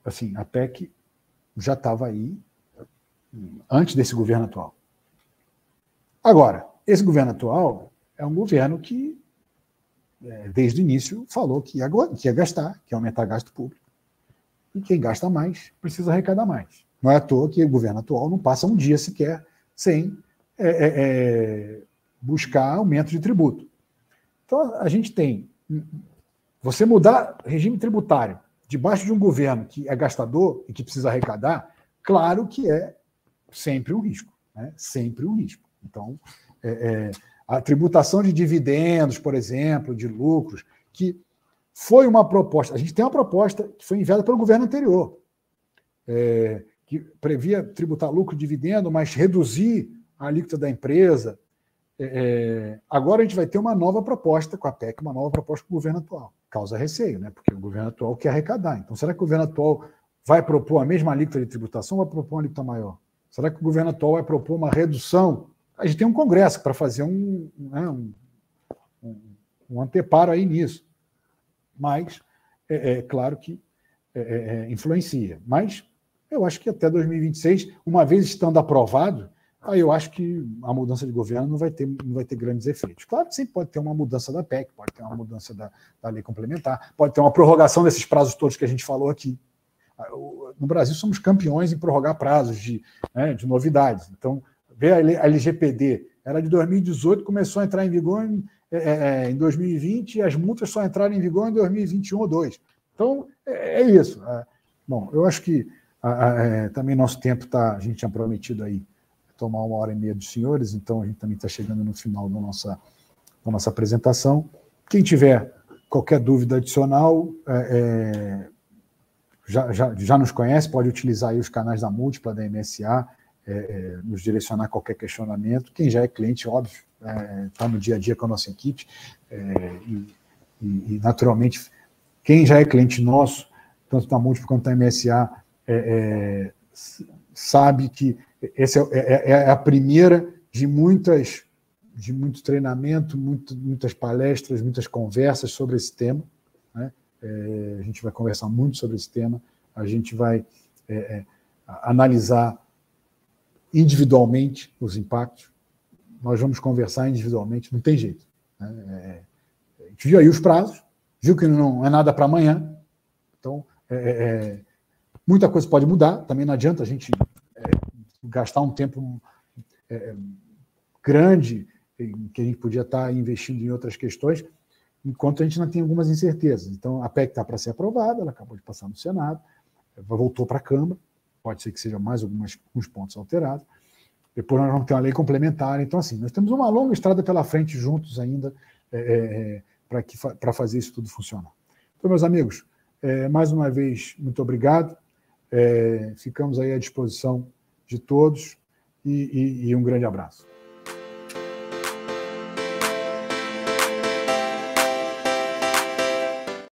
assim, a PEC já estava aí antes desse governo atual. Agora, esse governo atual é um governo que, desde o início, falou que ia gastar, que ia aumentar gasto público. E quem gasta mais precisa arrecadar mais. Não é à toa que o governo atual não passa um dia sequer sem buscar aumento de tributo. Então, a gente tem... Você mudar regime tributário debaixo de um governo que é gastador e que precisa arrecadar, claro que é sempre um risco. Né? Sempre um risco. Então, a tributação de dividendos, por exemplo, de lucros, que foi uma proposta... A gente tem uma proposta que foi enviada pelo governo anterior, que previa tributar lucro e dividendo, mas reduzir a alíquota da empresa. Agora a gente vai ter uma nova proposta com a PEC, uma nova proposta com o governo atual. Causa receio, né? Porque o governo atual quer arrecadar. Então, será que o governo atual vai propor a mesma alíquota de tributação ou vai propor uma alíquota maior? Será que o governo atual vai propor uma redução? A gente tem um congresso para fazer um anteparo aí nisso. Mas, claro que influencia. Mas eu acho que até 2026, uma vez estando aprovado, aí eu acho que a mudança de governo não vai ter grandes efeitos. Claro que sempre pode ter uma mudança da PEC, pode ter uma mudança da lei complementar, pode ter uma prorrogação desses prazos todos que a gente falou aqui. No Brasil, somos campeões em prorrogar prazos de novidades. Então, ver a LGPD, era de 2018, começou a entrar em vigor em 2020 e as multas só entraram em vigor em 2021 ou 2022. Então, é isso. Bom, eu acho que também nosso tempo a gente tinha prometido aí tomar 1h30 dos senhores, então a gente também está chegando no final da nossa apresentação. Quem tiver qualquer dúvida adicional, já nos conhece, pode utilizar aí os canais da Múltipla, da MSA, nos direcionar qualquer questionamento. Quem já é cliente, óbvio, está no dia a dia com a nossa equipe, e naturalmente, quem já é cliente nosso, tanto da Múltipla quanto da MSA, sabe que essa é a primeira de muito treinamento, muitas palestras, muitas conversas sobre esse tema. Né? A gente vai conversar muito sobre esse tema, a gente vai analisar individualmente os impactos, nós vamos conversar individualmente, não tem jeito. Né? A gente viu aí os prazos, viu que não é nada para amanhã, então muita coisa pode mudar, também não adianta a gente gastar um tempo grande em que a gente podia estar investindo em outras questões, enquanto a gente não tem algumas incertezas. Então, a PEC está para ser aprovada, ela acabou de passar no Senado, voltou para a Câmara, pode ser que seja mais alguns pontos alterados. Depois nós vamos ter uma lei complementar. Então, assim, nós temos uma longa estrada pela frente juntos ainda para fazer isso tudo funcionar. Então, meus amigos, mais uma vez, muito obrigado. Ficamos aí à disposição de todos e um grande abraço.